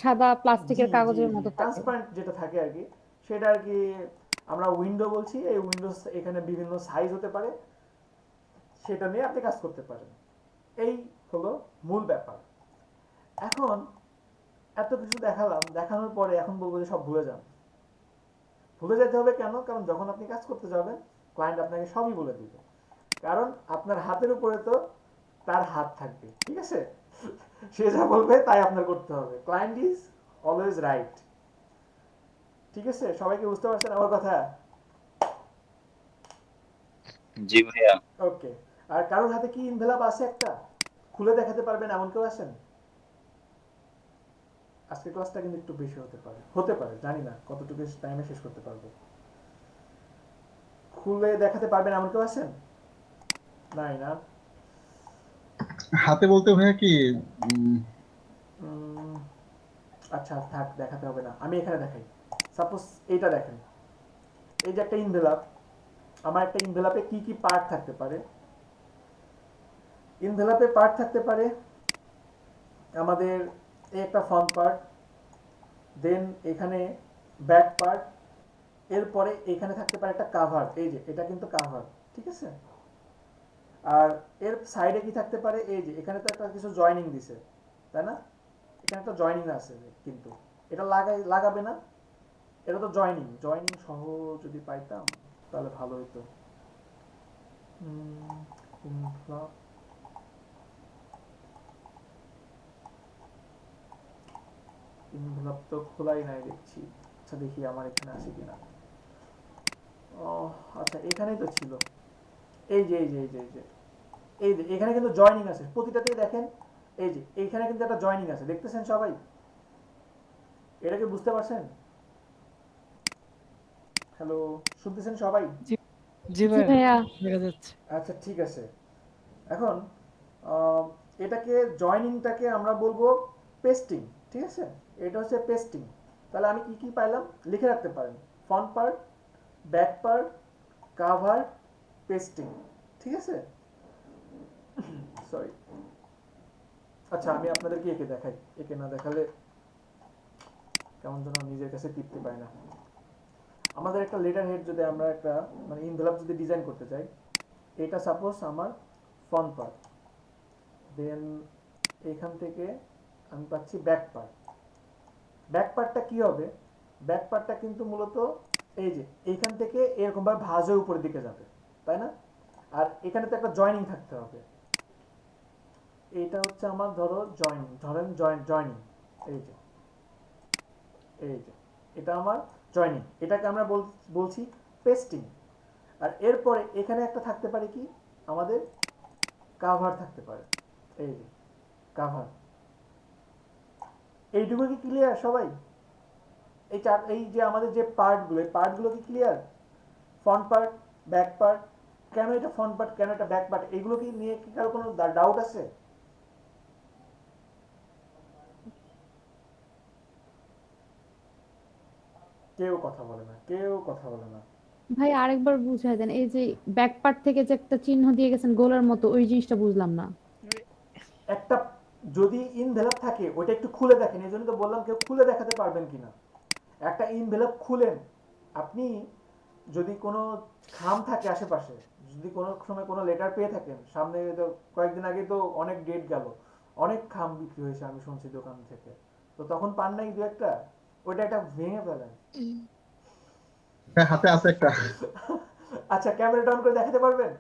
সাদা প্লাস্টিকের কাগজের মতো থাকে, ট্রান্সপারেন্ট যেটা থাকে আর কি, সেটা আর কি আমরা উইন্ডো বলছি। এই উইন্ডোজ এখানে বিভিন্ন সাইজ হতে পারে, সেটা নিয়ে আপনি কাজ করতে পারেন। এই হলো মূল ব্যাপার। এখন এত কিছু দেখানোর পরে এখন বলবো যে সব ভুলে যান। ভুলে যেতে হবে কেন? কারণ যখন আপনি কাজ করতে যাবেন ক্লায়েন্ট আপনাকে সবই বলে দিবে, কারণ আপনার হাতের উপরে তো তার হাত থাকবে, ঠিক আছে? সে যা বলবে তাই আপনার করতে হবে। ক্লায়েন্ট ইজ অলওয়েজ রাইট, ঠিক আছে? সবাইকে বুঝতে পারছেন আমার কথা? জি ভাইয়া। ওকে। আর কারোর হাতে কি ইনভেলপ আছে একটা খুলে দেখাতে পারবেন এমন কেউ আছেন? আজকে ক্লাসটা কিন্তু একটু বেশি হতে পারে, জানি না কতটুকু টাইমে শেষ করতে পারবো। খুলে দেখাতে পারবেন এমন কেউ আছেন? নাই না? হাতে বলতে ভাইয়া কি আচ্ছা থাক, দেখাতে হবে না, আমি এখানে দেখাই। সাপোজ এইটা দেখেন, এই যে একটা ইনভেলপ, আমার একটা ইনভেলপে কি কি পার্ট থাকতে পারে? ইনভেলপে পার্ট থাকতে পারে আমাদের এই একটা ফ্রন্ট পার্ট, দেন এখানে ব্যাক পার্ট, এরপরে এখানে থাকতে পারে একটা কাভার, এই যে এটা কিন্তু কাভার, ঠিক আছে? আর এর সাইডে কি থাকতে পারে? এই যে এখানে তো একটা কিছু জয়েনিং দিছে, তাই না? এখানে একটা জয়েনিং আছে, কিন্তু এটা লাগাবে না, এটা তো জয়েনিং সহ যদি পাইতাম তাহলে ভালো হতো। ইনভেলপ তো খোলাই নাই দেখছি। আচ্ছা দেখি আমার এখানে আছে কিনা। ও আচ্ছা, এখানেই তো ছিল। এই যে এই যে এখানে কিন্তু জয়েনিং আছে প্রতিটাতেই দেখেন, এই যে এইখানে কিন্তু একটা জয়েনিং আছে, দেখতেছেন সবাই? এটা কি বুঝতে পারছেন? হ্যালো, শুনতেছেন সবাই? জি জি ভাইয়া ভাইয়া। দেখা যাচ্ছে। আচ্ছা ঠিক আছে। এখন এটাকে জয়েনিংটাকে আমরা বলবো পেস্টিং, ঠিক আছে? এটা হচ্ছে পেস্টিং। তাহলে আমি কি কি পাইলাম লিখে রাখতে পারেন, front part, back part, cover, pasting, ঠিক আছে? সরি। আচ্ছা আমি আপনাদেরকে এঁকে দেখাই, এঁকে না দেখালে কেমন যেন নিজের কাছে তৃপ্তি পায় না। আমাদের একটা লেটার হেড যদি আমরা একটা মানে ইনভেলপ যদি ডিজাইন করতে চাই, এটা সাপোজ আমার ফ্রন্ট পার্ট, দেন এখান থেকে আমি পাচ্ছি ব্যাক পার্ট। ব্যাক পার্টটা কি হবে? ব্যাক পার্টটা কিন্তু মূলত এই যে এইখান থেকে এরকমভাবে ভাঁজ হয়ে উপরের দিকে যাবে, তাই না? আর এখানে তো একটা জয়েনিং থাকতে হবে। এইটা হচ্ছে আমার ধরো জয়েনিং, ধরেন জয়েনিং, এই যে এই যে এটা আমার জয়েনিং, এটাকে আমরা বলছি পেস্টিং। আর এরপরে এখানে একটা থাকতে পারে কি আমাদের কাভার থাকতে পারে, এই যে কাভার। এইটুকু কি ক্লিয়ার সবাই? এই যে আমাদের যে পার্টগুলো, এই পার্টগুলো কি clear? Front part, back part, কেন এটা ফ্রন্ট পার্ট, কেন এটা ব্যাক পার্ট, এগুলো কি নিয়ে কি কারো কোনো ডাউট আছে? কেউ কথা বলে না, কেউ কথা বলে না। ভাই আরেকবার বুঝাই দেন, এই যে ব্যাক পার্ট থেকে যে একটা চিহ্ন দিয়ে গেছেন গোলার মতো, ওই জিনিসটা বুঝলাম না। একটা যদি ইনভেলপ থাকে ওটা একটু খুলে দেখেন, এই জন্য তো বললাম কেউ খুলে দেখাতে পারবেন কিনা। একটা ইনভেলপ খুলেন আপনি, যদি কোনো খাম থাকে আশেপাশে, যদি কোনো সময় কোনো লেটার পেয়ে থাকেন, সামনে তো কয়েকদিন আগে তো অনেক ডেট গেল, অনেক খাম বিক্রি হয়েছে আমি শুনছি দোকান থেকে, তো তখন পান নাই দু একটা, ওইটা একটা ভেঙে ফেলেন। হ্যাঁ, হাতে আছে একটা। আচ্ছা ক্যামেরা ডাউন করে দেখাতে পারবেন?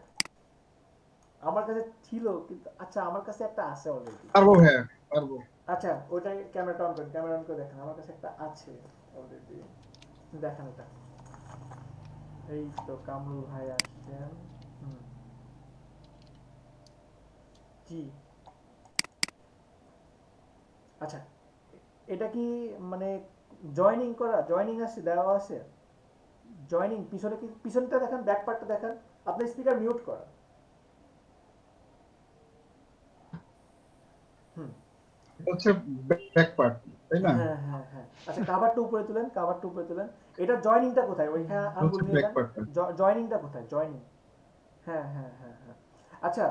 আমার কাছে ছিল কিন্তু, আচ্ছা আমার কাছে একটা আছে অলরেডি। পারবো ভাইয়া, পারবো। আচ্ছা ওইটাই ক্যামেরা অন করেন, ক্যামেরা অন করে দেখেন, আমার কাছে একটা আছে অলরেডি, দেখেন এটা। এই তো কামরুল ভাই আসছেন। হুম, জি আচ্ছা, এটা কি মানে জয়েনিং করা, জয়েনিং আছে, দেওয়া আছে জয়েনিং, পিছনে কি পিছনটা দেখেন, ব্যাক পার্টটা দেখেন, আপনার স্পিকার মিউট করা। হুম, এটা হচ্ছে ব্যাক পার্ট, তাই না? হ্যাঁ হ্যাঁ হ্যাঁ। আচ্ছা কাভারটা উপরে তুলেন, কাভারটা উপরে তুলেন। এটা জয়েনিংটা কোথায়? ওইখানে এটা আঙ্গুল হচ্ছে নিয়ে ব্যাক যান, পার্টটা। জয়েনিংটা কোথায়, জয়েনিং? হ্যাঁ হ্যাঁ হ্যাঁ হ্যাঁ। আচ্ছা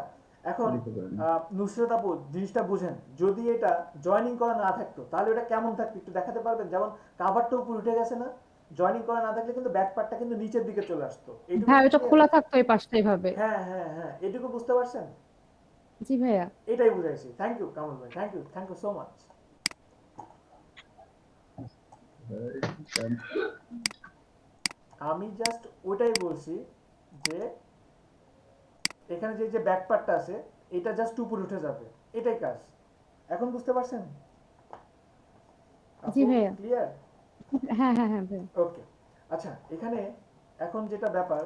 এখন লিখতে পারেন। নুসরাত আপু জিনিসটা বুঝেন, যদি এটা জয়েনিং করা না থাকতো তাহলে এটা কেমন থাকতো একটু দেখাতে পারবেন? যেমন কাভারটা উপরে উঠে গেছে না, জয়েনিং করা না থাকলে কিন্তু ব্যাক পার্টটা কিন্তু নিচের দিকে চলে আসতো। এইটুকু ভাই কি ওটা clear? খোলা থাকতো এই পাশটা এইভাবে। হ্যাঁ হ্যাঁ হ্যাঁ, এটুকু বুঝতে পারছেন? জি ভাইয়া। এটাই বুঝাইছি। থ্যাংক ইউ কামরুল ভাই, থ্যাংক ইউ সো মাচ। আমি জাস্ট ওইটাই বলছি যে এখানে যে যে ব্যাক পার্টটা আছে এটা জাস্ট উপরে উঠে যাবে, এটাই কাজ। এখন বুঝতে পারছেন? জি ভাইয়া। ক্লিয়ার? হ্যাঁ হ্যাঁ হ্যাঁ ভাইয়া। ওকে। আচ্ছা এখানে এখন যেটা ব্যাপার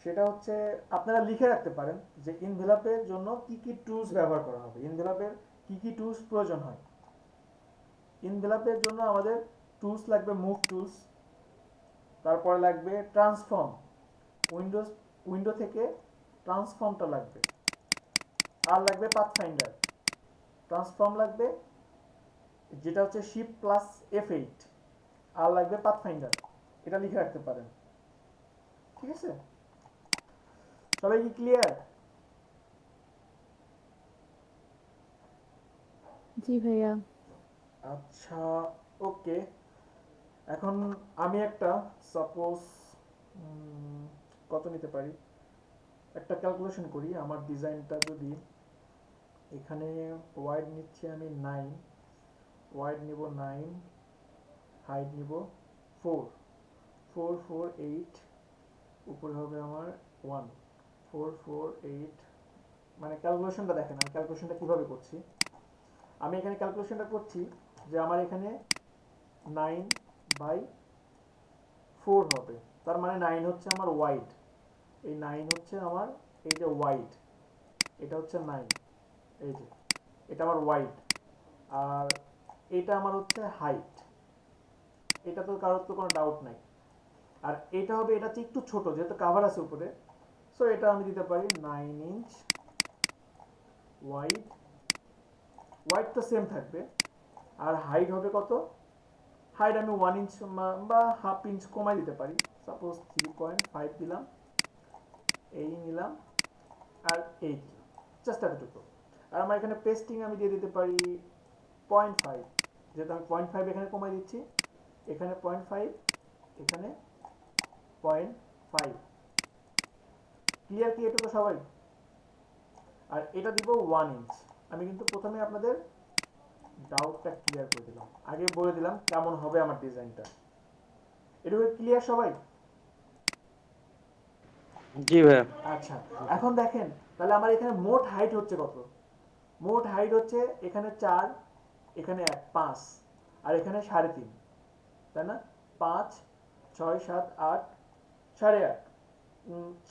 সেটা হচ্ছে আপনারা লিখে রাখতে পারেন যে ইনভেলপের জন্য কি কি টুলস ব্যবহার করা হবে, ইনভেলপের কি কি টুলস প্রয়োজন হয়। ইনভেলপের জন্য আমাদের টুলস লাগবে মুভ টুলস, তারপরে লাগবে ট্রান্সফর্ম, উইন্ডো থেকে ট্রান্সফর্মটা লাগবে, আর লাগবে পাথফাইন্ডার। ট্রান্সফর্ম লাগবে যেটা হচ্ছে শিফট প্লাস F8, আর লাগবে পাথফাইন্ডার। এটা লিখে রাখতে পারেন, ঠিক আছে? সবাই কি ক্লিয়ার? জি ভাইয়া। আচ্ছা ওকে। এখন আমি একটা সাপোজ কত নিতে পারি একটা ক্যালকুলেশন করি। আমার ডিজাইনটা যদি এখানে ওয়াইড নিচ্ছি আমি 9, ওয়াইড নিব 9, হাইট নিব 4, 4 4 8, উপরে হবে আমার 1, 4 4 8। মানে ক্যালকুলেশনটা দেখেন, আমি ক্যালকুলেশনটা কিভাবে করছি। আমি এখানে ক্যালকুলেশনটা করছি যে আমার এখানে 9/4 হবে, তার মানে 9 হচ্ছে আমার ওয়াইড, এই 9 হচ্ছে আমার এই যে ওয়াইড, এটা হচ্ছে 9, এই যে এটা আমার ওয়াইড, আর এটা আমার হচ্ছে হাইট। এটা তো কারোর তো কোনো ডাউট নাই। আর এটা হবে, এটা হচ্ছে একটু ছোট যেহেতু কাভার আছে উপরে, সো এটা আমি দিতে পারি 9 ইঞ্চ ওয়াইড। ওয়াইড তো সেম থাকবে। আর হাইট হবে কত? হাইট আমি 1 ইঞ্চ বা হাফ ইঞ্চ কমাই দিতে পারি, সাপোজ 3.5 দিলাম, এই নিলাম আর এই দিলাম, জাস্ট এতটুকু। আর আমার এখানে পেস্টিং আমি দিয়ে দিতে পারি 0.5, যেহেতু আমি 0.5 এখানে কমাই দিচ্ছি, এখানে 0.5, এখানে 0.5। ক্লিয়ার কি এটুকু সবাই? আর এটা দিব 1 ইঞ্চ। আমি কিন্তু প্রথমে আপনাদের ডাউটটা ক্লিয়ার করে দিলাম, আগে বলে দিলাম কেমন হবে আমার ডিজাইনটা। এটুকু ক্লিয়ার সবাই? জি ভাইয়া। আচ্ছা, এখন দেখেন তাহলে আমার এখানে মোট হাইট হচ্ছে কত? মোট হাইট হচ্ছে এখানে 4, এখানে 1, 5, আর এখানে 3.5, তাই না? 5, 6, 7, 8, 8.5,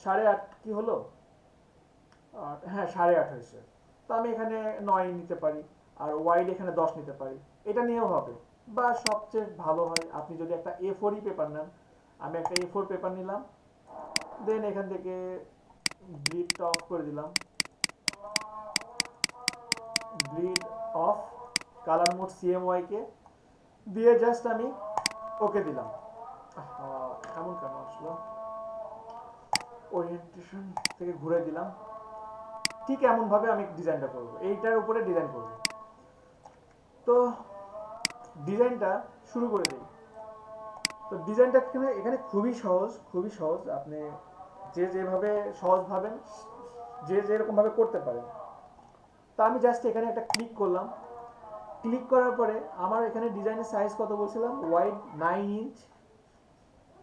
8.5 কি হলো? হ্যাঁ 8.5 হয়েছে। তো আমি এখানে 9 নিতে পারি, আর ওয়াইড এখানে 10 নিতে পারি, এটা নিয়েও হবে। বা সবচেয়ে ভালো হয় আপনি যদি একটা A4 পেপার নেন, আমি একটা A4 পেপার নিলাম, দেন এখান থেকে গ্রিডটা অফ করে দিলাম, grid of, colour mode CMY কে দিয়ে জাস্ট আমি ওকে দিলাম। এমন কেন আসলো? ওরিয়েন্টেশন থেকে ঘুরে দিলাম। ঠিক এমন ভাবে আমি ডিজাইনটা করব, এইটার উপরে ডিজাইন করব। তো ডিজাইনটা শুরু করে দিই। তো ডিজাইনটা এখানে খুবই সহজ, খুবই সহজ। আপনি যে যেভাবে সহজ ভাবেন, যে যেরকম ভাবে করতে পারেন। তো আমি জাস্ট এখানে একটা ক্লিক করলাম, ক্লিক করার পরে আমার এখানে ডিজাইনের সাইজ কত বলছিলাম? ওয়াইড 9 ইঞ্চ,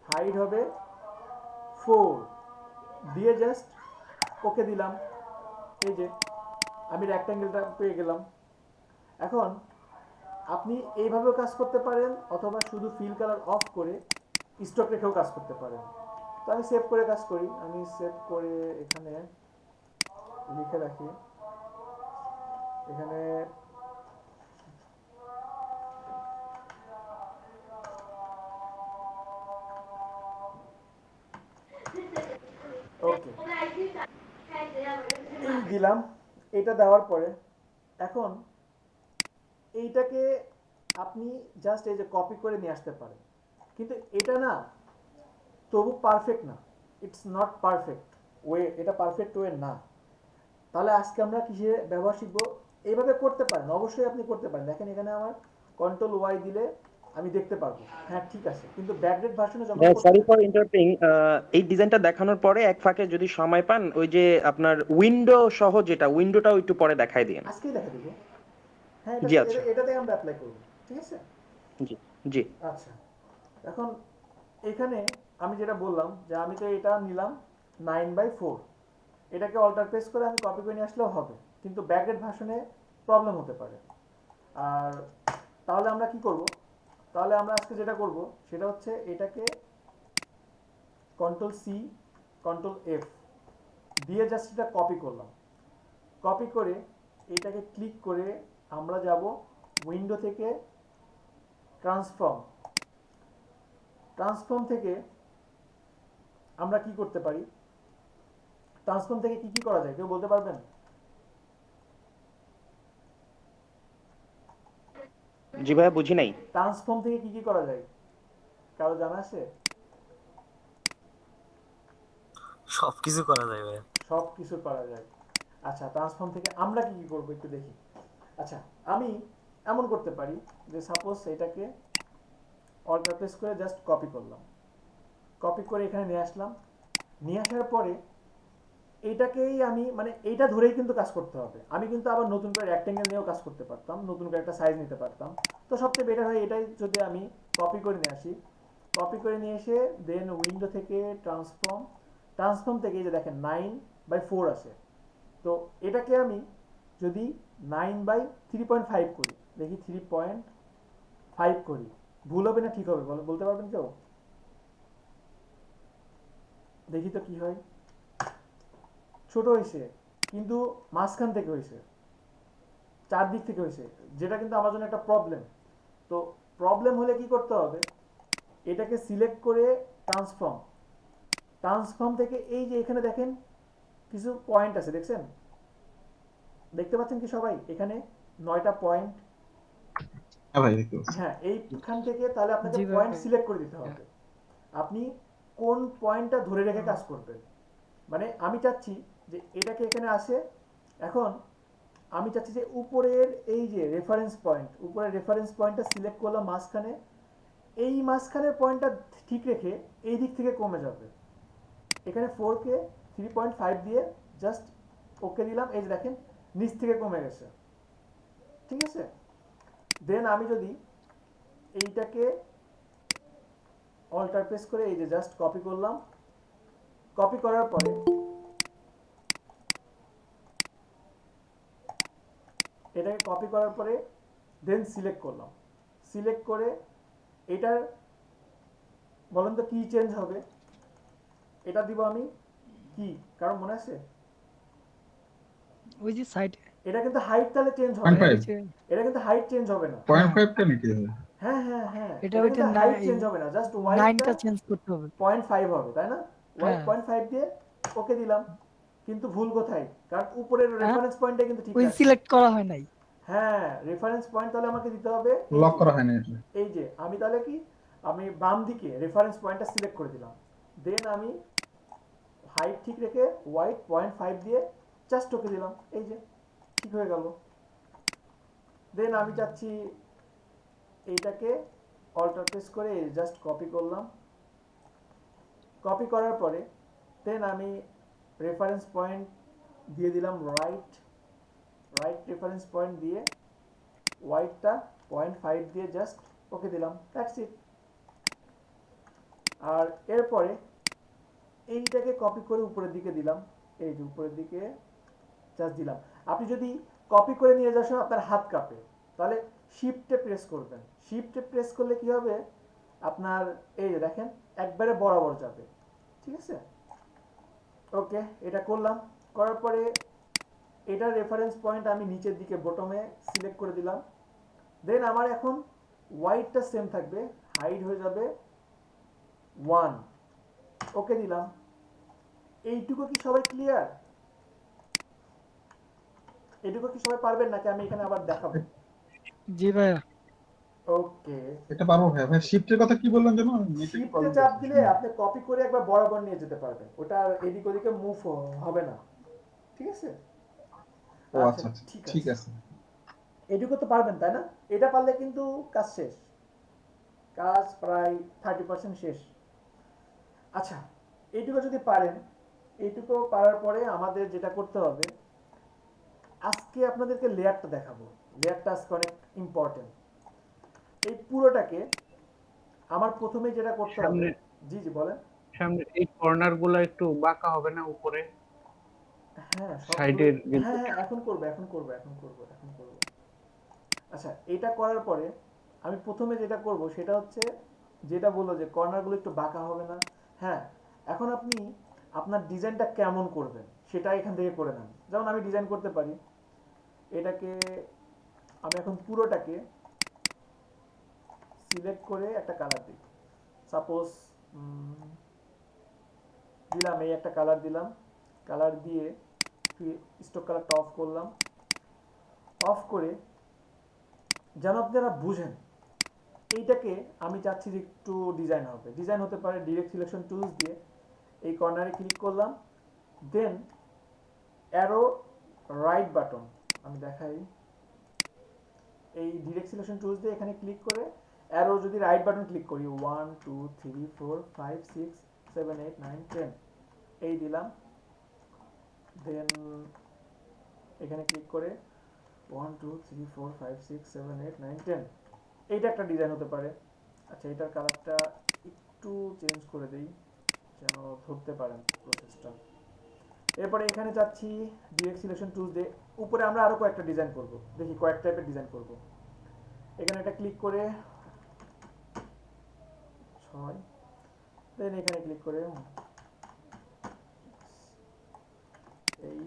হাইট হবে 4, দিয়ে জাস্ট ওকে দিলাম। এই যে আমি রেক্ট্যাঙ্গেলটা পেয়ে গেলাম। এখন আপনি এইভাবেও কাজ করতে পারেন, অথবা শুধু ফিল কালার অফ করে স্টক রেখেও কাজ করতে পারেন। তো আমি সেভ করে কাজ করি, আমি সেভ করে এখানে লিখে রাখি, এখানে ওকে এই দিলাম। এটা দেওয়ার পরে এখন এইটাকে আপনি জাস্ট এই যে কপি করে নিয়ে আসতে পারেন, কিন্তু এটা না তবু পারফেক্ট না, ইটস নট পারফেক্ট ওয়ে, এটা পারফেক্ট ওয়ে না। তাহলে আজকে আমরা কিসে ব্যবহার শিখবো? এইভাবে করতে পারেন, অবশ্যই আপনি করতে পারেন। দেখেন এখানে আমার Ctrl+Y দিলে আমি দেখতে পারবো, হ্যাঁ ঠিক আছে, কিন্তু ব্যাকগ্রেড ভার্সনে যখন সরি ফর ইন্টারাপ্টিং, এই ডিজাইনটা দেখানোর পরে এক ফাঁকে যদি সময় পান, ওই যে আপনার উইন্ডো সহ যেটা, উইন্ডোটাও একটু পরে দেখাই দিন। আজকেই দেখা দিব। হ্যাঁ জি আচ্ছা। এটাতে আমরা অ্যাপ্লাই করব, ঠিক আছে? জি জি। আচ্ছা, এখন এখানে আমি যেটা বললাম যে আমি তো এটা নিলাম 9/4, এটাকে অল্টার পেস্ট করে আমি কপি করে নিয়ে আসলেও হবে, কিন্তু ব্যাকগ্রেড ভার্সনে প্রবলেম হতে পারে। আর তাহলে আমরা কি করব? তাহলে আমরা আজকে যেটা করব সেটা হচ্ছে এটাকে Ctrl+C, Ctrl+F দিয়ে জাস্ট এটা কপি করলাম। কপি করে এটাকে ক্লিক করে আমরা যাব উইন্ডো থেকে ট্রান্সফর্ম। ট্রান্সফর্ম থেকে আমরা কি করতে পারি? ট্রান্সফর্ম থেকে কি কি করা যায় কেউ বলতে পারবেন? জি ভাইয়া, বুঝি নাই। ট্রান্সফর্ম থেকে কি কি করা যায় কারো জানা আছে? সবকিছু করা যায় ভাই। সব কিছু করা যায়। আচ্ছা, ট্রান্সফর্ম থেকে আমরা কি কি করব একটু দেখি। আচ্ছা, আমি এমন করতে পারি যে সাপোজ এটাকে অল্টার প্রেস করে জাস্ট কপি করলাম, কপি করে এখানে নিয়ে আসলাম। নিয়ে আসার পরে এইটাকেই আমি মানে এইটা ধরেই কিন্তু কাজ করতে হবে। আমি কিন্তু আবার নতুন করে রেক্ট্যাঙ্গেল নিয়েও কাজ করতে পারতাম, নতুন করে একটা সাইজ নিতে পারতাম। তো সবচেয়ে বেটার হয় এটাই যদি আমি কপি করে নিয়ে আসি। কপি করে নিয়ে এসে দেন উইন্ডো থেকে ট্রান্সফর্ম, ট্রান্সফর্ম থেকে এই যে দেখেন 9/4 আসে। তো এটাকে আমি যদি 9/3.5 করি, দেখি 3.5 করি, ভুল হবে না ঠিক হবে বলতে পারবেন কেউ? দেখি তো কি হয়। ছোট হয়েছে, কিন্তু মাঝখান থেকে হয়েছে, চারদিক থেকে হয়েছে, যেটা কিন্তু আমার জন্য একটা প্রবলেম। তো প্রবলেম হলে কি করতে হবে, এটাকে সিলেক্ট করে ট্রান্সফর্ম থেকে এই যে এখানে দেখেন কিছু পয়েন্ট আছে, দেখছেন, দেখতে পাচ্ছেন কি সবাই, এখানে 9টা পয়েন্ট। হ্যাঁ ভাই দেখতে পাচ্ছি। হ্যাঁ, এইখান থেকে তাহলে আপনাকে জি ভাই। পয়েন্ট সিলেক্ট করে দিতে হবে, আপনি কোন পয়েন্টটা ধরে রেখে কাজ করবেন। মানে আমি চাচ্ছি যে এটাকে এখানে আসে, এখন আমি চাচ্ছি যে উপরের এই যে রেফারেন্স পয়েন্ট, উপরের রেফারেন্স পয়েন্টটা সিলেক্ট করলাম মাঝখানে, এই মাঝখানের পয়েন্টটা ঠিক রেখে এই দিক থেকে কমে যাবে, এখানে 4কে 3.5 দিয়ে জাস্ট ওকে দিলাম, এই যে দেখেন নিচ থেকে কমে গেছে, ঠিক আছে। দেন আমি যদি এইটাকে অল্টার প্রেস করে এই যে জাস্ট কপি করলাম, কপি করার পরে এটাকে কপি করার পরে দেন সিলেক্ট করলাম, সিলেক্ট করে এটার বলেন তো কি চেঞ্জ হবে, এটা দিব আমি কি, কারণ মনে আছে, ওই যে সাইড এটা কিন্তু হাইট তাহলে চেঞ্জ হবে, 0.5 এটা কিন্তু হাইট চেঞ্জ হবে না। 0.5 টা নাকি হবে? হ্যাঁ হ্যাঁ হ্যাঁ, এটা এটা ওইটা কিন্তু হাইট চেঞ্জ হবে না, জাস্ট ওয়াইডটা 9টা চেঞ্জ করতে হবে। 0.5 হবে, তাই না, ওয়াইড হ্যাঁ। 0.5 দিয়ে ওকে দিলাম, কিন্তু ভুল কোথায়, কারণ উপরের রেফারেন্স পয়েন্টটা কিন্তু ঠিক ওই আছে। সিলেক্ট করা হয় নাই। হ্যাঁ, রেফারেন্স পয়েন্ট তাহলে আমাকে দিতে হবে লক করা হয়নি এটা। এই যে আমি তাহলে কি, আমি বাম দিকে রেফারেন্স পয়েন্টটা সিলেক্ট করে দিলাম, দেন আমি হাইট ঠিক রেখে ওয়াইড 0.5 দিয়ে জাস্ট ওকে দিলাম, এই যে ঠিক হয়ে গেল। দেন আমি চাচ্ছি এইটাকে অল্টার প্রেস করে জাস্ট কপি করলাম, কপি করার পরে দেন আমি রেফারেন্স পয়েন্ট দিয়ে দিলাম রাইট রেফারেন্স পয়েন্ট দিয়ে ওয়াইডটা 0.5 দিয়ে জাস্ট ওকে দিলাম, দ্যাটস ইট। আর এরপরে এইটাকে কপি করে উপরের দিকে দিলাম, এই যে উপরের দিকে জাস্ট দিলাম। আপনি যদি কপি করে নিয়ে যাওয়ার সময় আপনার হাত কাঁপে, তাহলে শিফটে প্রেস করবেন, শিফটে প্রেস করলে কি হবে, আপনার এই যে দেখেন একবারে বরাবর যাবে, ঠিক আছে। ওকে, এটা করলাম, করার পরে এটার রেফারেন্স পয়েন্ট আমি নিচের দিকে বটমে সিলেক্ট করে দিলাম, দেন আমার এখন ওয়াইডটা সেম থাকবে, হাইড হয়ে যাবে 1, ওকে দিলাম। এইটুকু কি সবাই ক্লিয়ার? এইটুকু কি সবাই পারবেন নাকি আমি এখানে আবার দেখাবো? জি ভাইয়া। ওকে, এটা পারবো ভাই। ভাই শিফটের কথা কি বললেন যেন? শিফটে চাপ দিলে আপনি কপি করে একবার বরাবর নিয়ে যেতে পারবেন, ওটা আর এদিক ওদিকে মুভ হবে না, ঠিক আছে। ও আচ্ছা আচ্ছা, ঠিক আছে। এটুকু তো পারবেন তাই না? এটা পারলে কিন্তু কাজ শেষ, কাজ প্রায় 30% শেষ। আচ্ছা, এইটুকু যদি পারেন, এইটুকু পারার পরে আমাদের যেটা করতে হবে, আজকে আপনাদেরকে লেয়ারটা দেখাবো, লেয়ারটা আজকে অনেক ইম্পর্টেন্ট। এই পুরোটাকে আমার প্রথমে যেটা করতে হবে, সামনে জি জি বলেন। সামনে এই কর্নার গুলো একটু বাঁকা হবে না উপরে হ্যাঁ সাইডের হ্যাঁ হ্যাঁ, এখন করবো। আচ্ছা, এটা করার পরে আমি প্রথমে যেটা করব সেটা হচ্ছে, যেটা বললো যে কর্নারগুলো একটু বাঁকা হবে না, হ্যাঁ, এখন আপনি আপনার ডিজাইনটা কেমন করবেন সেটা এখান থেকে করে নেন। যেমন আমি ডিজাইন করতে পারি, এটাকে আমি এখন পুরোটাকে সিলেক্ট করে একটা কালার দিই, সাপোজ দিলাম, এই একটা কালার দিলাম, কালার দিয়ে স্টক কালারটা অফ করলাম, অফ করে যেন আপনারা বুঝেন এইটাকে আমি চাচ্ছি যে একটু ডিজাইন হবে, ডিজাইন হতে পারে ডিরেক্ট সিলেকশন টুলস দিয়ে এই কর্নারে ক্লিক করলাম, দেন অ্যারো রাইট বাটন, আমি দেখাই, এই ডিরেক্ট সিলেকশন টুলস দিয়ে এখানে ক্লিক করে অ্যারো যদি রাইট বাটন ক্লিক করি 1 2 3 4 5 6 7 8 9 10 এই দিলাম, দেন এখানে ক্লিক করে 1 2 3 4 5 6 7 8 9 10 এইটা একটা ডিজাইন হতে পারে। আচ্ছা, এটার কালারটা একটু চেঞ্জ করে দেই যেন ধরতে পারেন প্রসেসটা। এরপরে এখানে যাচ্ছি ডিরেক্ট সিলেকশন টুলস দিয়ে, উপরে আমরা আরো কয়েকটা ডিজাইন করব, দেখি কয়েক টাইপের ডিজাইন করব। এখানে একটা ক্লিক করে 6, দেন এখানে ক্লিক করে এই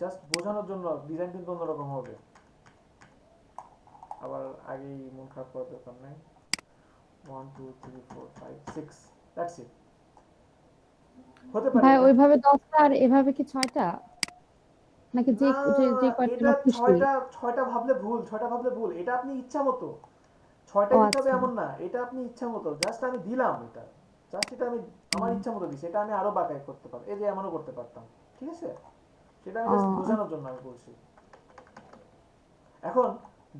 জাস্ট বোঝানোর জন্য, ডিজাইন কিন্তু অন্যরকম হবে। আবার আগেই মন খারাপ করার দরকার নাই। 1 2 3 4 5 6, দ্যাটস ইট। হতে পারে ভাই ওইভাবে 10টা আর এভাবে কি 6টা, নাকি যে না, যে যে কয়টা এটা না খুশি? ছয়টা ভাবলে ভুল, ছয়টা ভাবলে ভুল। এটা আপনি ইচ্ছা মতো ছয়টা ও দিতে হবে আচ্ছা। এমন না, এটা আপনি ইচ্ছা মতো জাস্ট আমি দিলাম, এটা জাস্ট এটা আমি আমার ইচ্ছা মতো দিছি। এটা আমি আরো বাঁকাই করতে পারতাম, এই যে এমনও করতে পারতাম, ঠিক আছে? সেটা আমি ও জাস্ট বোঝানোর জন্য আমি বলছি। এখন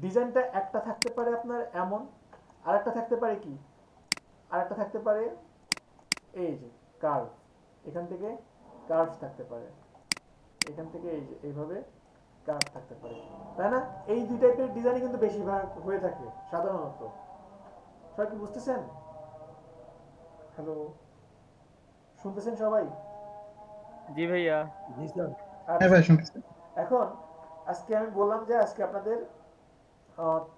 ডিজাইনটা একটা থাকতে পারে আপনার এমন, আর একটা থাকতে পারে কি, আর একটা থাকতে পারে এই যে কার্ভ, এখান থেকে কার্ভ থাকতে পারে, এখান থেকে এই যে এইভাবে কার্ভ থাকতে পারে, তাই না? এই দুই টাইপের ডিজাইনই কিন্তু বেশিরভাগ হয়ে থাকে সাধারণত। সবাই কি বুঝতেছেন? হ্যালো, শুনতেছেন সবাই? জি ভাইয়া। জি স্যার। হ্যাঁ আচ্ছা, ভাই শুনতেছি। এখন আজকে আমি বললাম যে আজকে আপনাদের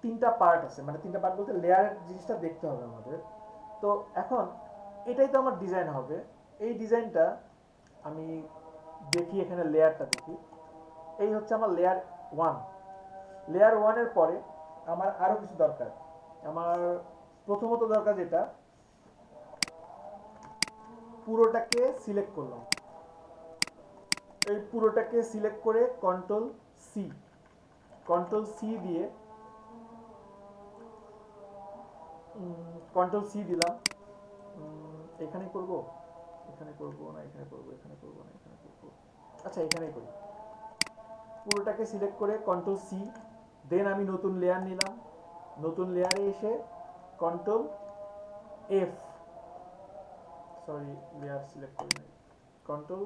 তিনটা পার্ট আছে, মানে তিনটা পার্ট বলতে লেয়ারের জিনিসটা দেখতে হবে আমাদের। তো এখন এটাই তো আমার ডিজাইন হবে। এই ডিজাইনটা আমি দেখি, এখানে লেয়ারটা দেখি। এই হচ্ছে আমার লেয়ার 1। লেয়ার 1-এর পরে আমার আরো কিছু দরকার। আমার প্রথমত দরকার যেটা, পুরোটাকে সিলেক্ট করলাম। এই পুরোটাকে সিলেক্ট করে সি কন্ট্রোল সি দিয়ে কন্ট্রোল সি দিলাম। এখানে করব, এখানে করব না, এখানে করব, এখানে করব না, এখানে করব, আচ্ছা এখানেই করি। পুরোটাকে সিলেক্ট করে কন্ট্রোল সি, দেন আমি নতুন লেয়ার নিলাম। নতুন লেয়ারে এসে control F, sorry layer select করি নাই, কন্ট্রোল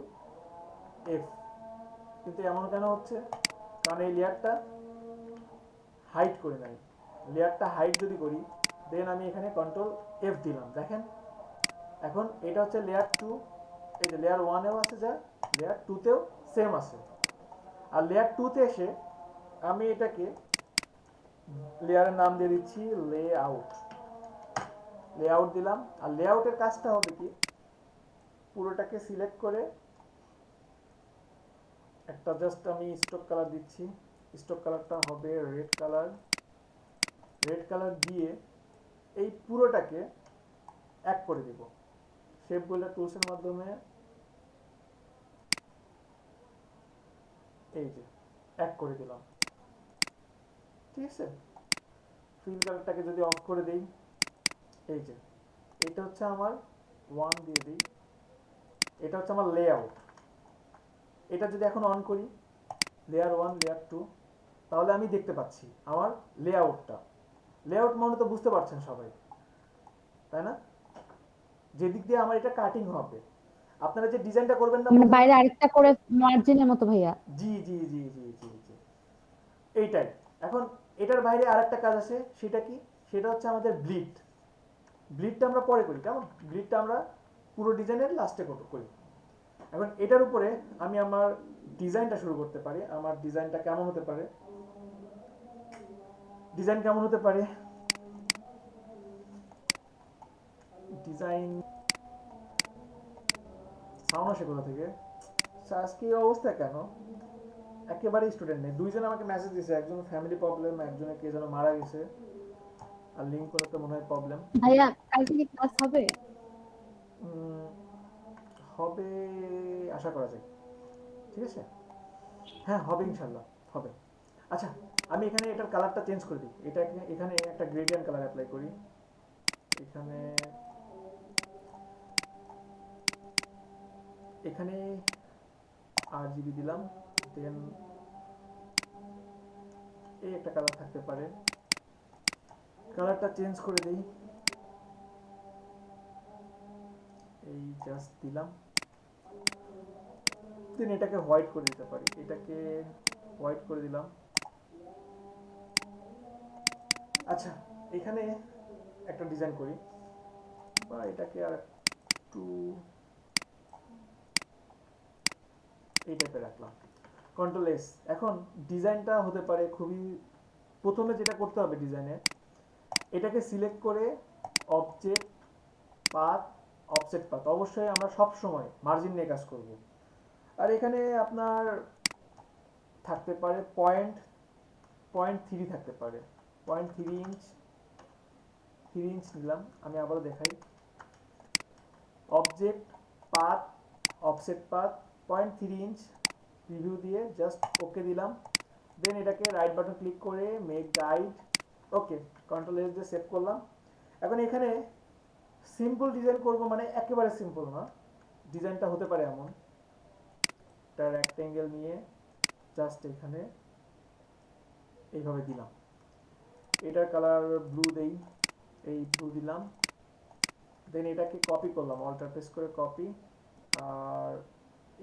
এফ। কিন্তু এমন কেন হচ্ছে? কারণ এই লেয়ারটা হাইড করে নাই। লেয়ারটা হাইড যদি করি, দেন আমি এখানে কন্ট্রোল এফ দিলাম, দেখেন এখন এটা হচ্ছে লেয়ার 2। এই যে লেয়ার 1-এও আছে, যা লেয়ার 2-তেও সেম আছে। আর লেয়ার 2-তে এসে আমি এটাকে লেয়ারের নাম দিয়ে দিচ্ছি লেআউট। লেআউট দিলাম। আর লেআউটের কাজটা হবে কি, পুরোটাকে সিলেক্ট করে একটা জাস্ট আমি স্টক কালার দিচ্ছি। স্টক কালারটা হবে রেড কালার। রেড কালার দিয়ে এই পুরোটাকে এক করে দিব। শেপ বুলার টুলসের মাধ্যমে এই যে এক করে দিলাম, ঠিক আছে? ফিল কালারটাকে যদি অফ করে দেই, এই যে এটা হচ্ছে আমার 1 দিয়ে দিই, এটা হচ্ছে আমার লেআউট। এটা যদি এখন অন করি, লেয়ার 1 লেয়ার 2, তাহলে আমি দেখতে পাচ্ছি আমার লেআউটটা। লেআউট মানে তো বুঝতে পারছেন সবাই, তাই না? যেদিক দিয়ে আমার এটা কাটিং হবে। আপনারা যে ডিজাইনটা করবেন না মানে প্রথমে, বাইরে আরেকটা করে মার্জিনের মতো ভাইয়া। জি জি জি জি জি জি, এইটাই। এখন এটার বাইরে আরেকটা কাজ আছে, সেটা কি? সেটা হচ্ছে আমাদের ব্লিড। ব্লিডটা আমরা পরে করি, কেমন? ব্লিডটা আমরা পুরো ডিজাইনের লাস্টে করি। এখন এটার উপরে আমি আমার ডিজাইনটা শুরু করতে পারি। আমার ডিজাইনটা কেমন হতে পারে? ডিজাইন কেমন হতে পারে? ডিজাইন সাউন্ড আসে কোথা থেকে? আজকে এই অবস্থা কেন? একেবারেই স্টুডেন্ট নেই। দুইজন আমাকে মেসেজ দিয়েছে, একজন ফ্যামিলি প্রবলেম, একজনের কে যেন মারা গেছে, আর লিঙ্ক করে তো মনে হয় প্রবলেম ভাইয়া কালকে কি ক্লাস হবে? হবে, আশা করা যায়। ঠিক আছে, হ্যাঁ হবে ইনশাল্লাহ, হবে। আচ্ছা, আমি এখানে এটার কালারটা চেঞ্জ করে দিই। এটা এখানে একটা গ্রেডিয়েন্ট কালার অ্যাপ্লাই করি। এখানে এখানে RGB দিলাম, দেন এই একটা কালার থাকতে পারে, কালারটা চেঞ্জ করে দিই। এই জাস্ট দিলাম, দেন এটাকে হোয়াইট করে দিতে পারি। এটাকে হোয়াইট করে দিলাম। আচ্ছা, এখানে একটা ডিজাইন করি, বা এটাকে আর একটু এই টাইপের রাখলাম, কন্ট্রোল এস। এখন ডিজাইনটা হতে পারে খুবই, প্রথমে যেটা করতে হবে ডিজাইনে, এটাকে সিলেক্ট করে অবজেক্ট পাথ, অফসেট পাথ, অবশ্যই আমরা সব সময় মার্জিন নিয়ে কাজ করব। আর এখানে আপনার থাকতে পারে 0.3 থাকতে পারে, 0.3 ইঞ্চ, 3 ইঞ্চ নিলাম। আমি আবারও দেখাই, object path offset path 0.3 inch preview দিয়ে জাস্ট ওকে দিলাম। দেন এটাকে রাইট বাটন ক্লিক করে মেক গাইড, ওকে, কন্ট্রোল এস দিয়ে সেভ করলাম। এখন এখানে সিম্পল ডিজাইন করব, মানে একেবারে সিম্পল না, ডিজাইনটা হতে পারে এমন, একটা রেক্টেঙ্গেল নিয়ে জাস্ট এখানে এইভাবে দিলাম, এটার কালার ব্লু দেই, এই ব্লু দিলাম। দেন এটাকে কপি করলাম, অল্টার প্রেস করে কপি, আর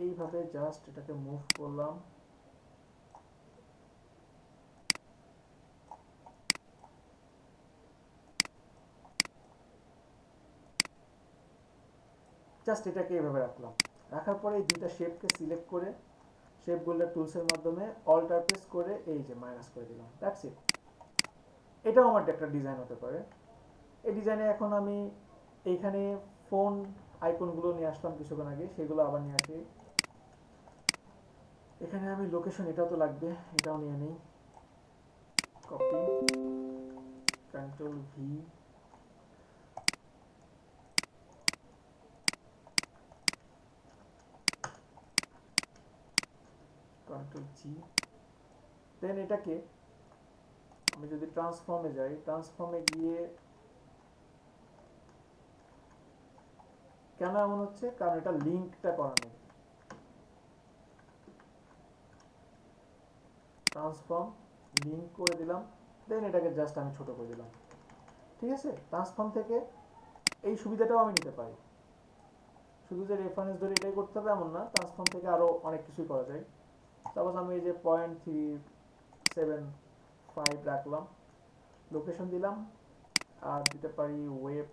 এইভাবে জাস্ট এটাকে মুভ করলাম। জাস্ট এটাকে এভাবে রাখলাম। রাখার পরে এই দুইটা শেপকে সিলেক্ট করে শেপ গোল্ডার টুলসের মাধ্যমে অল্টার প্রেস করে এই যে মাইনাস করে দিলাম, দ্যাটস ইট। এটাও আমার একটা ডিজাইন হতে পারে। এই ডিজাইনে এখন আমি এইখানে ফোন আইকনগুলো নিয়ে আসলাম কিছুক্ষণ আগে, সেগুলো আবার নিয়ে আসি। এখানে আমি লোকেশন, এটাও তো লাগবে, এটাও নিয়ে নিই, copy, control V, control G. Then এটাকে আমি যদি ট্রান্সফর্মে যাই, ট্রান্সফর্মে গিয়ে কেন এমন হচ্ছে, কারণ এটা লিঙ্কটা করা নেই। ট্রান্সফর্ম লিঙ্ক করে দিলাম, দেন এটাকে জাস্ট আমি ছোট করে দিলাম, ঠিক আছে। ট্রান্সফর্ম থেকে এই সুবিধাটাও আমি নিতে পারি, শুধু যে রেফারেন্স ধরে এটাই করতে হবে এমন না, ট্রান্সফর্ম থেকে আরও অনেক কিছুই করা যায়। সাপোজ আমি এই যে 0.375 রাখলাম, লোকেশন দিলাম, আর দিতে পারি ওয়েব,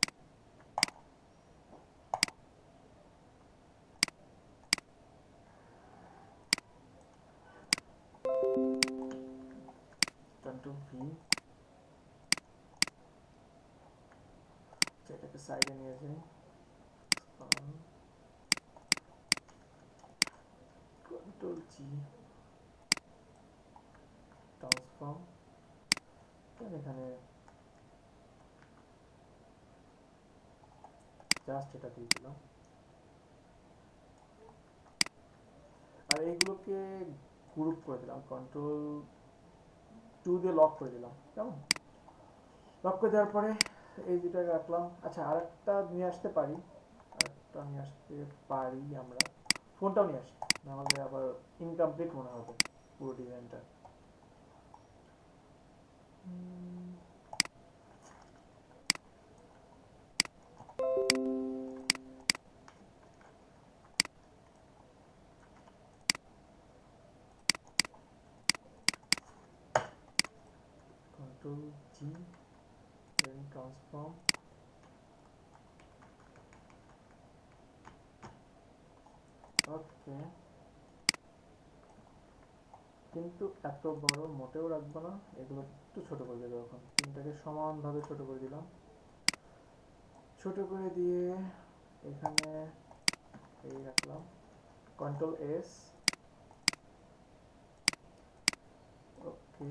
কন্ট্রোল ভি, এটাকে সাইডে নিয়ে যাই, কন্ট্রোল জি, ট্রান্সফর্ম, এখানে জাস্ট এটা দিয়ে দিলাম। আর এইগুলোকে গ্রুপ করে দিলাম, কন্ট্রোল 2 দিয়ে লক করে দিলাম, কেমন? লক করে দেওয়ার পরে এই দুটাকে রাখলাম। আচ্ছা, আরেকটা নিয়ে আসতে পারি, আমরা ফোনটাও নিয়ে আসি, নাহলে আবার ইনকমপ্লিট মনে হবে পুরো ডিজাইনটা। কন্ট্রোল জি, দেন ট্রান্সফর্ম, ওকে। কিন্তু এত বড় মোটেও রাখবো না, এগুলো একটু ছোট করে দেবো। এখন তিনটাকে সমানভাবে ছোট করে দিলাম, ছোট করে দিয়ে এখানে এই রাখলাম, কন্ট্রোল এস, ওকে।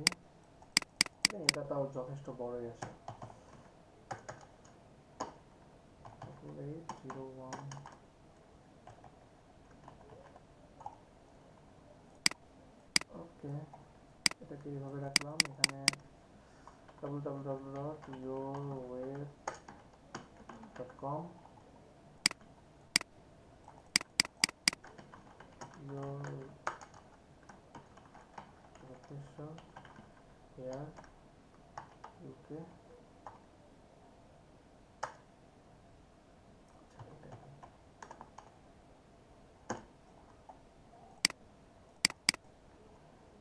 এটা তাও যথেষ্ট বড়ই আছে, 801, ওকে। এটাকে এইভাবে রাখলাম, এখানে www.yourweb.com, your location here, UK।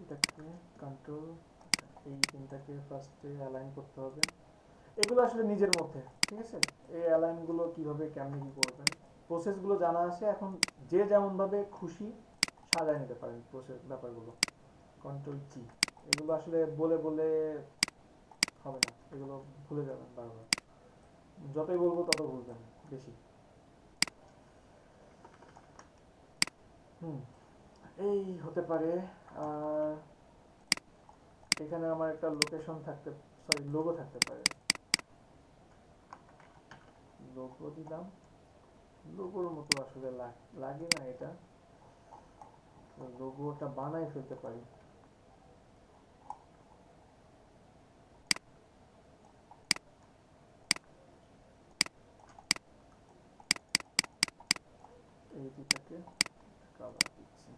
এটাকে কন্ট্রোল, এই তিনটাকে ফার্স্টে অ্যালাইন করতে হবে। এগুলো আসলে নিজের মধ্যে, ঠিক আছে। এই অ্যালাইনগুলো কিভাবে কেমনে কি করবেন, প্রসেসগুলো জানা আছে। এখন যে যেমনভাবে খুশি সাজায় নিতে পারেন প্রসেস ব্যাপারগুলো। কন্ট্রোল জি, এগুলো আসলে বলে বলে হবে না, এগুলো ভুলে যাবেন বারবার, যতই বলবো তত ভুলবেন বেশি। এই হতে পারে। আর এখানে আমার একটা লোকেশন থাকতে, সরি লোগো থাকতে পারে, লোগো দিলাম। লোগোর মতো আসলে লাগে না এটা, লোগোটা বানাই ফেলতে পারি। এই দুটাকে কালার দিচ্ছি,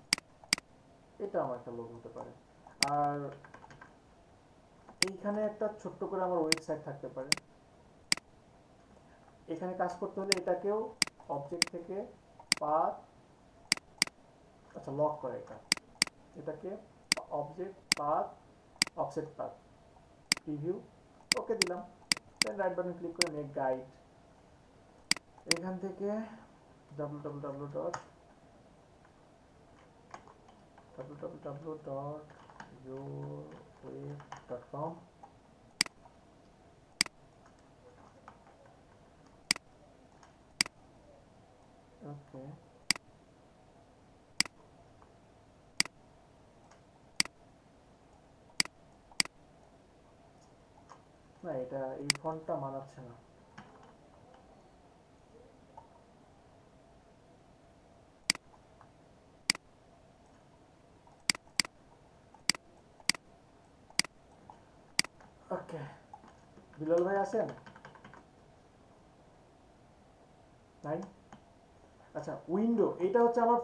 এটা আমার একটা লোগো হতে পারে। আর এইখানে একটা ছোট্ট করে আমার ওয়েবসাইট থাকতে পারে। এখানে কাজ করতে হলে এটাকেও অবজেক্ট থেকে পাথ, আচ্ছা লক করে এটাকে object path offset path preview, okay দিলাম। দেন রাইট বাটন ক্লিক করে মেক গাইড। এখান থেকে www.yourweb.com ওকে। না এটা এই ফন্টটা মানাচ্ছে না। ওকে, বিলাল ভাই আছেন? নাই? আচ্ছা, উইন্ডো এটা হচ্ছে আমার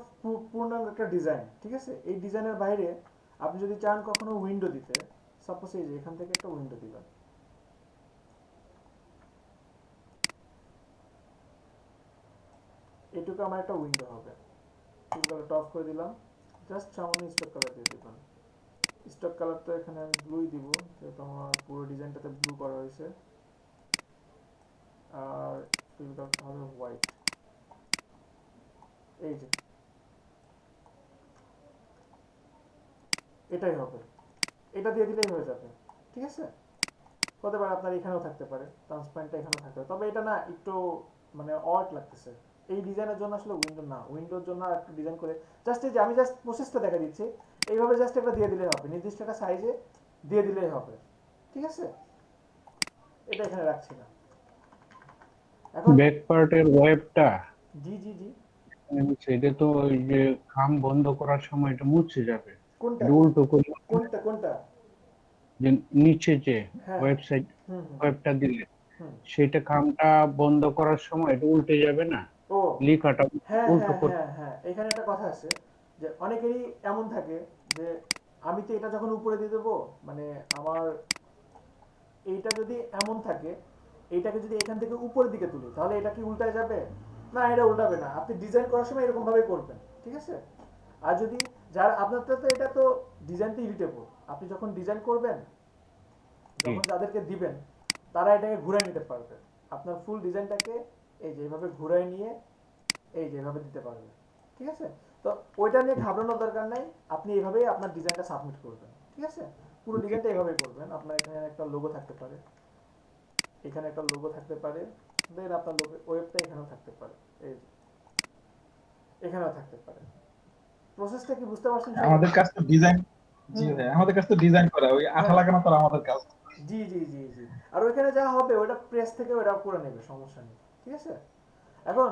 পূর্ণাঙ্গ একটা ডিজাইন, ঠিক আছে? এই ডিজাইনের বাইরে আপনি যদি চান কখনো উইন্ডো দিতে, সাপোজ এই যে এখান থেকে একটা উইন্ডো দিলাম, এটুকু আমার একটা উইন্ডো হবে। কালারটা অফ করে দিলাম, জাস্ট সামান্য স্টক কালার দিয়ে দিলাম। স্টক কালারটা এখানে আমি ব্লুই দিব, যেহেতু আমার পুরো ডিজাইনটাতে ব্লু করা হয়েছে। আর ফিল কালারটা হবে হোয়াইট, এই যে এটাই হবে, এটা দিয়ে দিলেই হয়ে যাবে, ঠিক আছে? হতে পারে আপনার এখানেও থাকতে পারে, ট্রান্সপারেন্টটা এখানেও থাকতে পারে, তবে এটা না একটু মানে অড লাগতেছে। এই ডিজাইনের জন্য আসলে উইন্ডো না, উইন্ডোর জন্য একটু ডিজাইন করে জাস্ট এই যে আমি জাস্ট প্রসেসটা দেখা দিচ্ছি, এইভাবে জাস্ট একটা দিয়ে দিলেই হবে, নির্দিষ্ট একটা সাইজে দিয়ে দিলেই হবে, ঠিক আছে? এটা এখানে রাখছি না এখন। ব্যাক পার্টের ওয়েবটা জি জি জি, সেটা তো ওই যে খাম বন্ধ করার সময় এটা মুছে যাবে। কোনটা উল্টো করে কোনটা কোনটা? যে নিচে যে হ্যাঁ, ওয়েবসাইট হুম হুম ওয়েবটা দিলে হুম। সেটা খামটা বন্ধ করার সময় এটা উল্টে যাবে না, ও লেখাটা হ্যাঁ উল্টো হ্যাঁ করে। হ্যাঁ হ্যাঁ, এখানে একটা কথা আছে যে অনেকেরই এমন থাকে যে আমি তো এটা যখন উপরে দিয়ে দেবো, মানে আমার এইটা যদি এমন থাকে, এইটাকে যদি এখান থেকে উপরের দিকে তুলি তাহলে এটা কি উল্টায় যাবে? না, এটা উল্টাবে না। আপনি ডিজাইন করার সময় এরকম ভাবে করবেন, ঠিক আছে? আর যদি যার আপনারটা তো এটা তো ডিজাইনটা ইডিটেবল, আপনি যখন ডিজাইন করবেন, যখন যাদেরকে দিবেন তারা এটাকে ঘুরাই নিতে পারবে, আপনার ফুল ডিজাইনটাকে এই যে এইভাবে ঘুরাই নিয়ে এই যে এইভাবে দিতে পারবে, ঠিক আছে? তো ওইটা নিয়ে ঘাবড়ানোর দরকার নাই, আপনি এইভাবেই আপনার ডিজাইনটা সাবমিট করবেন, ঠিক আছে? পুরো ডিজাইনটা এইভাবেই করবেন। আপনার এখানে একটা লোগো থাকতে পারে, এখানে একটা লোগো থাকতে পারে, দেন আপনার লোগো ওয়েবটা এখানেও থাকতে পারে, এই যে এখানেও থাকতে পারে। প্রসেসটা কি বুঝতে পারছেন? আমাদের কাজ তো ডিজাইন। জি ভাই, আমাদের কাজ তো ডিজাইন করা, ওই আঠা হ্যাঁ। লাগানো তো আর আমাদের কাজ। জি জি জি জি, আর ওইখানে যা হবে ওটা প্রেস থেকে ওটা করে নেবে, সমস্যা নেই, ঠিক আছে? এখন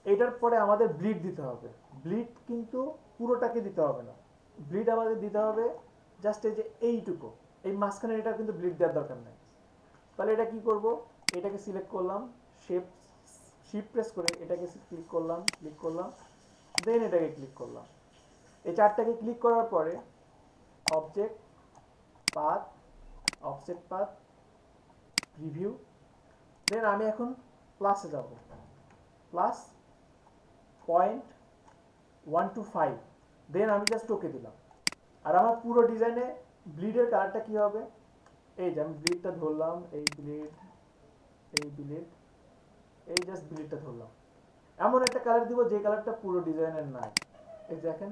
এটার পরে আমাদের ব্লিড দিতে হবে। ব্লিড কিন্তু পুরোটাকে দিতে হবে না, ব্লিড আমাদের দিতে হবে জাস্ট এই যে এইটুকু, এই মাঝখানে এটা কিন্তু ব্লিড দেওয়ার দরকার নেই। তাহলে এটা কি করব, এটাকে সিলেক্ট করলাম, শিফট প্রেস করে এটাকে ক্লিক করলাম, দেন এটাকে ক্লিক করলাম। এই চারটাকে ক্লিক করার পরে object path offset path preview, then আমি এখন প্লাসে যাব, প্লাস 0.125, দেন আমি জাস্ট ওকে দিলাম। আর আমার পুরো ডিজাইনে ব্লিডের কালারটা কি হবে, এই যে আমি ব্লিডটা ধরলাম, এই ব্লিড এই জাস্ট ব্লিডটা ধরলাম, এমন একটা কালার দিব যে কালারটা পুরো ডিজাইনের নাই। এই দেখেন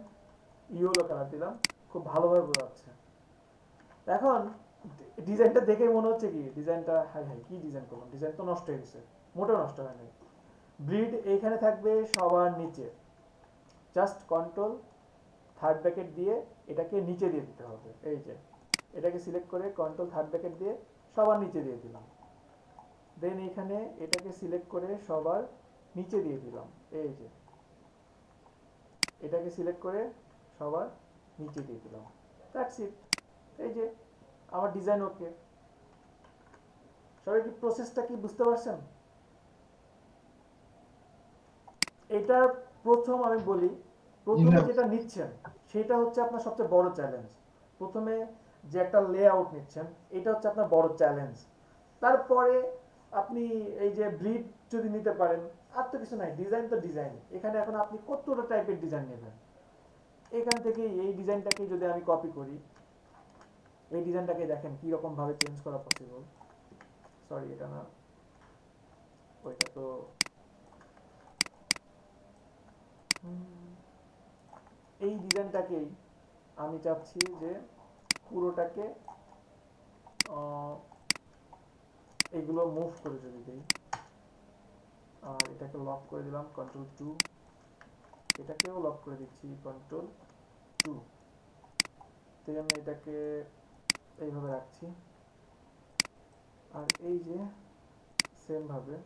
ইয়েলো কালার দিলাম, খুব ভালোভাবে বোঝা যাচ্ছে। এখন ডিজাইনটা দেখে মনে হচ্ছে কি ডিজাইনটা, হাই হাই কি ডিজাইন করলাম, ডিজাইন তো নষ্ট হয়ে গেছে। মোটেও নষ্ট হয় নাই। ব্লিড এইখানে থাকবে সবার নিচে, জাস্ট কন্ট্রোল থার্ড ব্র্যাকেট দিয়ে এটাকে নিচে দিয়ে দিতে হবে। এই যে এটাকে সিলেক্ট করে কন্ট্রোল থার্ড ব্র্যাকেট দিয়ে সবার নিচে দিয়ে দিলাম। দেন এখানে এটাকে সিলেক্ট করে সবার নিচে দিয়ে দিলাম। এই যে এটাকে সিলেক্ট করে সবার নিচে দিয়ে দিলাম। দ্যাটস ইট। এই যে আমার ডিজাইন ওকে। সবাই কি প্রসেসটা কি বুঝতে পারছেন? এটার প্রথম আমি বলি, প্রথমে যেটা নিচ্ছেন সেটা হচ্ছে আপনার সবচেয়ে বড় চ্যালেঞ্জ। প্রথমে যে একটা লেআউট নিচ্ছেন এটা হচ্ছে আপনার বড় চ্যালেঞ্জ। তারপরে আপনি এই যে ব্রিড যদি নিতে পারেন, আর তো কিছু নাই, ডিজাইন তো ডিজাইন। এখানে এখন আপনি কতটা টাইপের ডিজাইন নেবেন, এখান থেকে এই ডিজাইনটাকে যদি আমি কপি করি, এই ডিজাইনটাকে দেখেন কি রকম ভাবে চেঞ্জ করা পসিবল। সরি এটা না, ওইটা তো এই ডিজাইনটাকেই আমি চাচ্ছি যে পুরোটাকে এইগুলো মুভ করে যদি দিই, আর এটাকে লক করে দিলাম Ctrl+2, এটাকেও লক করে দিচ্ছি Ctrl+2, দেন এটাকে এইভাবে রাখছি। আর এই যে সেম ভাবে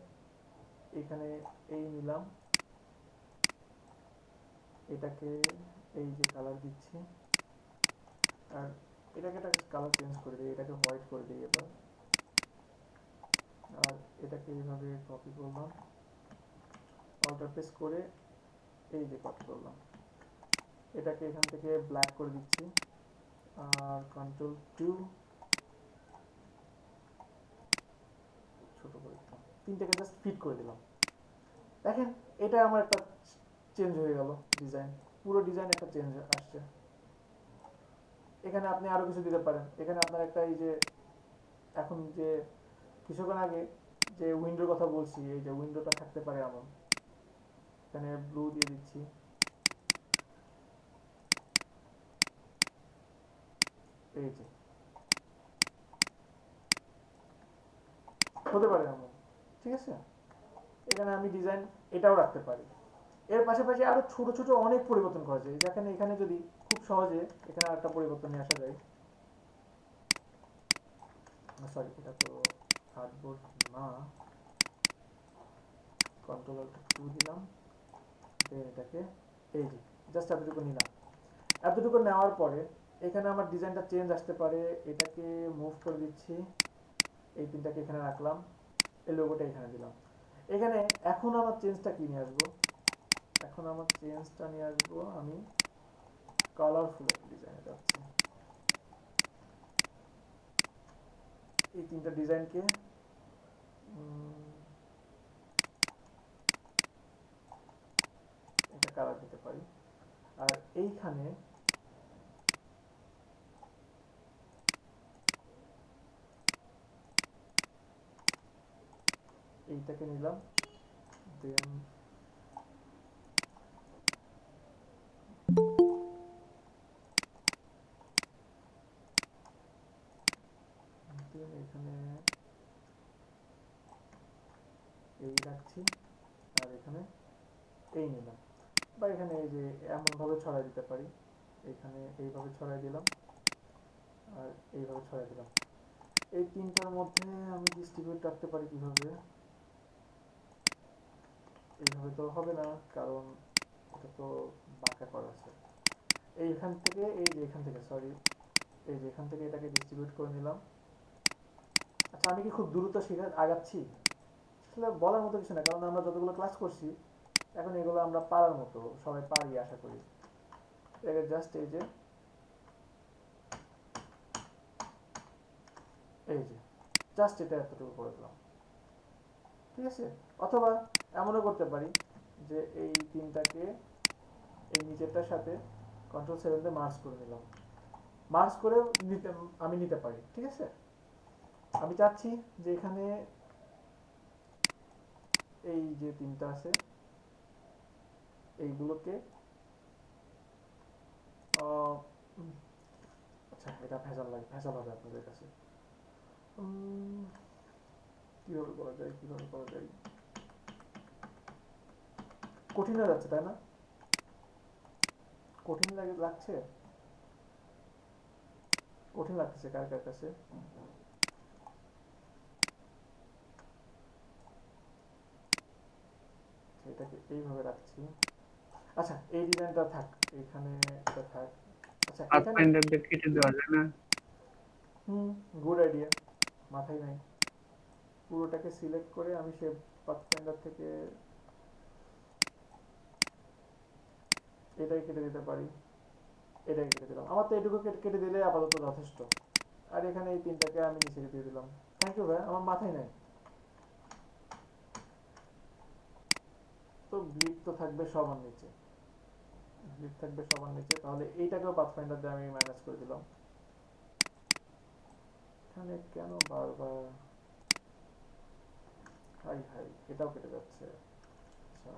এখানে এই নিলাম, এটাকে এই যে কালার দিচ্ছি, আর এটাকে কালার চেঞ্জ করে দিই, এটাকে হোয়াইট করে দিই এবার। আর এটাকে এইভাবে কপি করলাম, অল্টার প্রেস করে এই যে কপি করলাম, এটাকে এখান থেকে ব্ল্যাক করে দিচ্ছি, আর Ctrl+2 ছোট করে দিলাম, তিনটাকে জাস্ট ফিট করে দিলাম। দেখেন এটা আমার একটা চেঞ্জ হয়ে গেল ডিজাইন, পুরো ডিজাইন একটা চেঞ্জ আসছে। এখানে আপনি আরো কিছু দিতে পারেন। এখানে আপনার একটা এই যে এখন যে কিছুক্ষণ আগে যে উইন্ডোর কথা বলছি, এই যে উইন্ডোটা থাকতে পারে এমন, এখানে ব্লু দিয়ে দিচ্ছি। এই যে হতে পারে এমন, ঠিক আছে। এখানে আমি ডিজাইন এটাও রাখতে পারি। এর পাশাপাশি আরো ছোট ছোট অনেক পরিবর্তন করা যায়। যেখানে এখানে যদি খুব সহজে এখানে একটা পরিবর্তন নিয়ে আসা যায়, সরি এটা তো কার্ডবোর্ড না, Ctrl+2 দিলাম, দেন এটাকে এই যে জাস্ট এতটুকু নিলাম। এতটুকু নেওয়ার পরে এখানে আমার ডিজাইনটা চেঞ্জ আসতে পারে, এটাকে মুভ করে দিচ্ছি, এই তিনটাকে এখানে রাখলাম, এই লোগোটা এখানে দিলাম। এখানে এখন আমার চেঞ্জটা কি নিয়ে আসবো, এখন আমার চেঞ্জটা নিয়ে আসবো আমি কালারফুল একটা ডিজাইনে যাচ্ছি। এই তিনটা ডিজাইনকে এটা কালার দিতে পারি। আর এইখানে এইটাকে নিলাম, দেন এখানে এই রাখছি, আর এখানে এই নিলাম, বা এখানে এই যে এমন ভাবে ছড়াই দিতে পারি, এখানে এইভাবে ছড়াই দিলাম, আর এইভাবে ছড়াই দিলাম। এই তিনটার মধ্যে আমি ডিস্ট্রিবিউট রাখতে পারি কিভাবে, এইভাবে তো হবে না কারণ এটা তো বাঁকা করা আছে। এইখান থেকে এই যে এখান থেকে সরি এই যে এখান থেকে এটাকে ডিস্ট্রিবিউট করে নিলাম। আচ্ছা আমি কি খুব দ্রুত আগাচ্ছি? আসলে বলার মতো কিছু না, কারণ আমরা যতগুলো ক্লাস করছি এখন এগুলো আমরা পারার মতো সবাই পারি আশা করি। এটাকে জাস্ট এই যে জাস্ট এটা এতটুকু করে দিলাম, ঠিক আছে। অথবা এমনও করতে পারি যে এই তিনটাকে এই নিচেরটার সাথে Ctrl+7 দিয়ে মার্জ করে নিলাম, মার্জ করে আমি নিতে পারি, ঠিক আছে। আমি চাচ্ছি যে এখানে এই যে তিনটা আছে এইগুলোকে আচ্ছা এটা ভেজাল হবে আপনাদের কাছে। কিভাবে করা যায় কঠিন হয়ে যাচ্ছে তাই না? কঠিন লাগছে? কঠিন লাগতেছে কার কার কাছে? এটাকে এইভাবে রাখছি। আচ্ছা এই ডিজাইনটা থাক, এখানে এটা থাক। আচ্ছা এখানে পাথফাইন্ডারটা কেটে দেওয়া যায় না? গুড আইডিয়া, মাথায় নাই। পুরোটাকে সিলেক্ট করে আমি সে পাথফাইন্ডার থেকে এটাই কেটে দিতে পারি, এটাই কেটে দিলাম। আমার তো এটুকু কেটে দিলে আপাতত যথেষ্ট। আর এখানে এই তিনটাকে আমি নিচে দিয়ে দিলাম। থ্যাংক ইউ ভাই, আমার মাথায় নাই। তো ব্লিড তো থাকবে সবার নিচে, ব্লিড থাকবে সবার নিচে। তাহলে এইটাকেও পাথফাইন্ডার দিয়ে আমি ম্যানেজ করে দিলাম। এখানে কেন বারবার হাই হাই, এটাও কেটে যাচ্ছে। আচ্ছা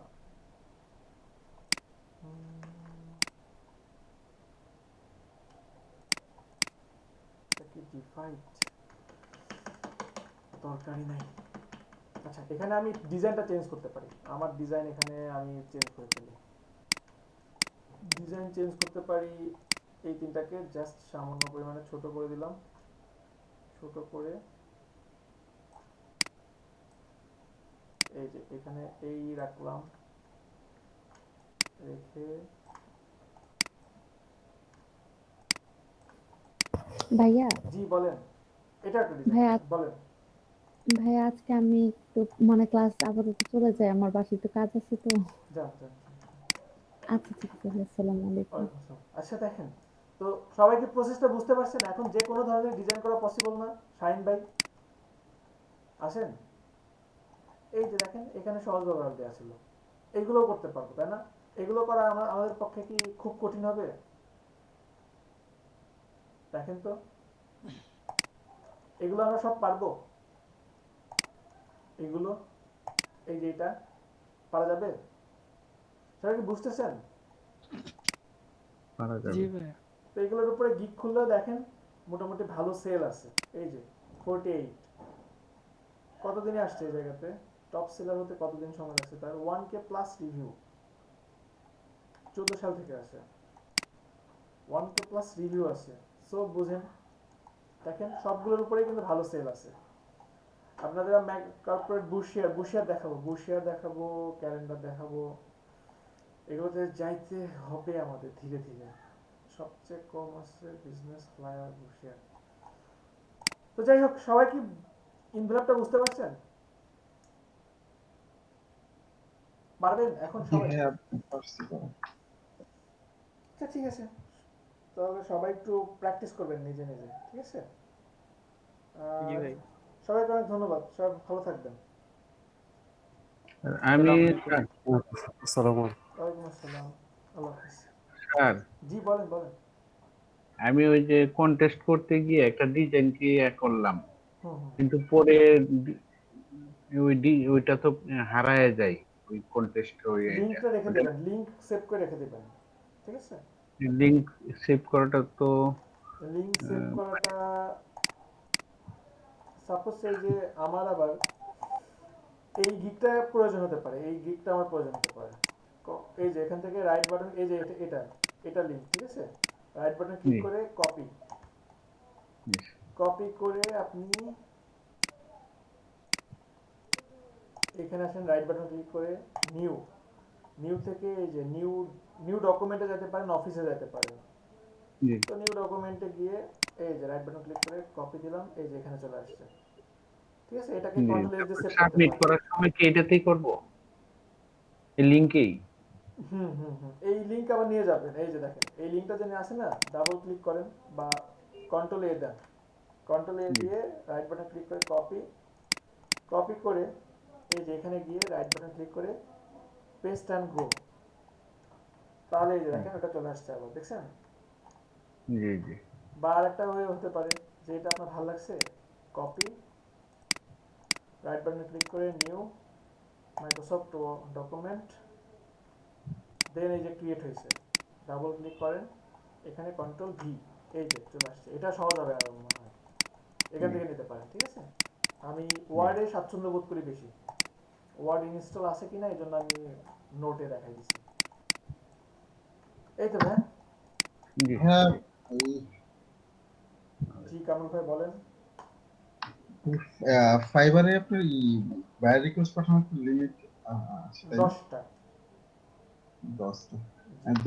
এটা কি ডিফাইট? দরকারই নাই। আচ্ছা এখানে আমি ডিজাইনটা চেঞ্জ করতে পারি। আমার ডিজাইন এখানে আমি চেঞ্জ করে ফেলি। ডিজাইন চেঞ্জ করতে পারি। এই তিনটাকে জাস্ট সামান্য পরিমাণে ছোট করে দিলাম, ছোট করে এই যে এখানে এই রাখলাম, রেখে ভাইয়া জি বলেন। এটা একটা ভাইয়া ডিজাইন বলেন। ভাইয়া আজকে আমি একটু মানে ক্লাস আপাতত চলে যাই, আমার বাসায় একটু কাজ আছে তো। যান যান। আচ্ছা ঠিক আছে ভাই, আসসালামু আলাইকুম। ওয়ালাইকুম আসসালাম। আচ্ছা দেখেন তো সবাই কি প্রসেসটা বুঝতে পারছেন? এখন যে কোনো ধরনের ডিজাইন করা পসিবল না? শাহিন ভাই আসেন, এই যে দেখেন এখানে সহজ ব্যবহার দেওয়া ছিল, এইগুলোও করতে পারবো তাই না? এগুলো করা আমাদের পক্ষে কি খুব কঠিন হবে? দেখেন তো এগুলো আমরা সব পারবো। এগুলো এই যে এটা পারা যাবে? সবাই কি বুঝতেছেন? পারা জি যাবে। ভাইয়া। তো এগুলোর উপরে গিক খুললেও দেখেন মোটামুটি ভালো সেল আছে। এই যে 48 কতদিনে আসছে এই জায়গাতে? টপ সেলার হতে কতদিন সময় লাগছে তার? 1K প্লাস রিভিউ 14 সাল থেকে আসে, 1K প্লাস রিভিউ আছে। সো বুঝেন, দেখেন সবগুলোর উপরেই কিন্তু ভালো সেল আছে। আপনাদের ম্যাক কর্পোরেট বুশিয়ার দেখাবো, বুশিয়ার দেখাবো, ক্যালেন্ডার দেখাবো। এগুলোতে যাইতে হবে আমাদের ধীরে ধীরে। সবচেয়ে কম আছে বিজনেস ফ্লায়ার বুশিয়ার। তো যাই হোক, সবাই কি ইনভেলপটা বুঝতে পারছেন? পারবেন এখন জি সবাই? ভাইয়া, পারছি। আচ্ছা ঠিক আছে, তাহলে সবাই একটু প্র্যাকটিস করবেন নিজে নিজে, ঠিক আছে? জি আর ভাই। সবাইকে অনেক ধন্যবাদ, সবাই ভালো থাকবেন। আর আমি আসসালামু আলাইকুম। ওয়ালাইকুম আসসালাম, আল্লাহ হাফিজ। স্যার, জি বলেন বলেন। আমি ওই যে কন্টেস্ট করতে গিয়ে একটা ডিজাইন ক্রিয়েট করলাম, হুম কিন্তু পরে ওইটা তো হারায় যায়, ওই কন্টেস্ট ওই লিঙ্কটা রেখে দিবেন, লিঙ্ক সেভ করে রেখে দিবেন, ঠিক আছে? লিংক সেভ করাটা তো লিঙ্ক সেভ করাটা সাপোজ এই যে আমার আবার এই গিকটা প্রয়োজন হতে পারে, এই গিকটা আমার প্রয়োজন হতে পারে। এই যে এখান থেকে রাইট বাটন, এই যে এটা লিঙ্ক, ঠিক আছে? রাইট বাটন ক্লিক জি। করে কপি, কপি করে আপনি এখানে আসেন, রাইট বাটন ক্লিক করে নিউ, নিউ থেকে এই যে নিউ ডকুমেন্টে যেতে পারেন, অফিসে যেতে পারেন। জি তো নিউ ডকুমেন্টে গিয়ে এই যে রাইট বাটন ক্লিক করে কপি দিলাম, এই যে এখানে চলে আসছে, ঠিক আছে? এটাকে জি। কন্ট্রোল এস দিয়ে সেভ করতে সাবমিট পারেন। করার সময় কি এটাতেই করব, এই লিংকেই? এই লিঙ্ক আবার নিয়ে যাবেন, এই যে দেখেন এই লিঙ্কটা যেন আসে না, ডাবল ক্লিক করেন বা কন্ট্রোল এ দেন, কন্ট্রোল এ জি। দিয়ে রাইট বাটন ক্লিক করে কপি, কপি করে এই যে এখানে গিয়ে রাইট বাটন ক্লিক করে পেস্ট অ্যান্ড গো, তাহলে এই যে দেখেন ওটা চলে আসছে আবার, দেখছেন? জি জি। বা আরেকটা ওয়ে হতে পারে যে এটা আপনার ভালো লাগছে, কপি, রাইট বাটনে ক্লিক করে নিউ মাইক্রোসফট ডকুমেন্ট, দেন এই যে ক্রিয়েট হয়েছে, ডাবল ক্লিক করেন, এখানে কন্ট্রোল ভি, এই যে চলে আসছে। এটা সহজ হবে আর মনে হয়, এখান থেকে নিতে পারেন, ঠিক আছে? আমি ওয়ার্ডে স্বাচ্ছন্দ্য বোধ করি বেশি, ওয়ার্ড ইনস্টল আছে কিনা এই জন্য আমি নোটে দেখাই দিচ্ছি। এই তো ভাই, জি হ্যাঁ এই জি কামরুল ভাই বলেন। ফাইবারে আপনার বায়ার রিকোয়েস্ট পাঠানোর লিমিট আছে তাই না? 10টা। 10টা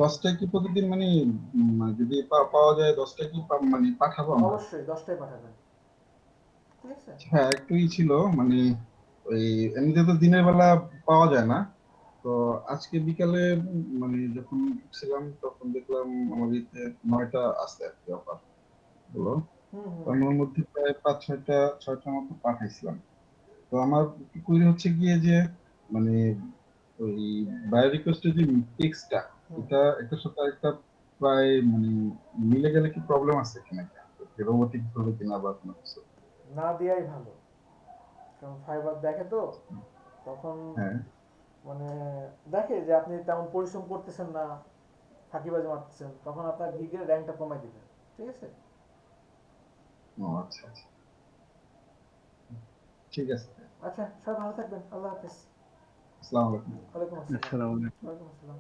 10টা কি প্রতিদিন মানে যদি পাওয়া যায় 10টা কি মানে পাঠাবো আমরা? অবশ্যই 10টাই পাঠাবেন, ঠিক আছে? হ্যাঁ একটু ছিল মানে ওই এমনিতে তো দিনের বেলা পাওয়া যায় না, তো আজকে বিকালে মানে যখন ছিলাম তখন দেখলাম আমার ইতে 9টা আছে আর কি অফার গুলো। হুম তো হুম আমি ওর মধ্যে প্রায় 5-6টা মতো পাঠাইছিলাম। তো আমার কুইরি হচ্ছে গিয়ে যে মানে ওই বায়ো রিকোয়েস্টের যে টেক্সটটা হুম। এটা এটার সাথে একটা প্রায় মানে মিলে গেলে কি প্রবলেম আছে কিনা, রোবোটিক হবে কিনা বা কোনো কিছু। না দেয়াই ভালো, কারণ ফাইবার দেখে তো তখন হ্যাঁ মানে দেখে যে আপনি তেমন পরিশ্রম করতেছেন না, ফাঁকিবাজি মারতেছেন, তখন আপনার গিগের র্যাঙ্কটা কমাই দিবে, ঠিক আছে? ও আচ্ছা আচ্ছা ঠিক আছে। আচ্ছা, সবাই ভালো থাকবেন, আল্লাহ হাফেজ। আসসালামু আলাইকুম। ওয়ালাইকুম আসসালাম। আসসালামু আলাইকুম। ওয়ালাইকুম আসসালাম।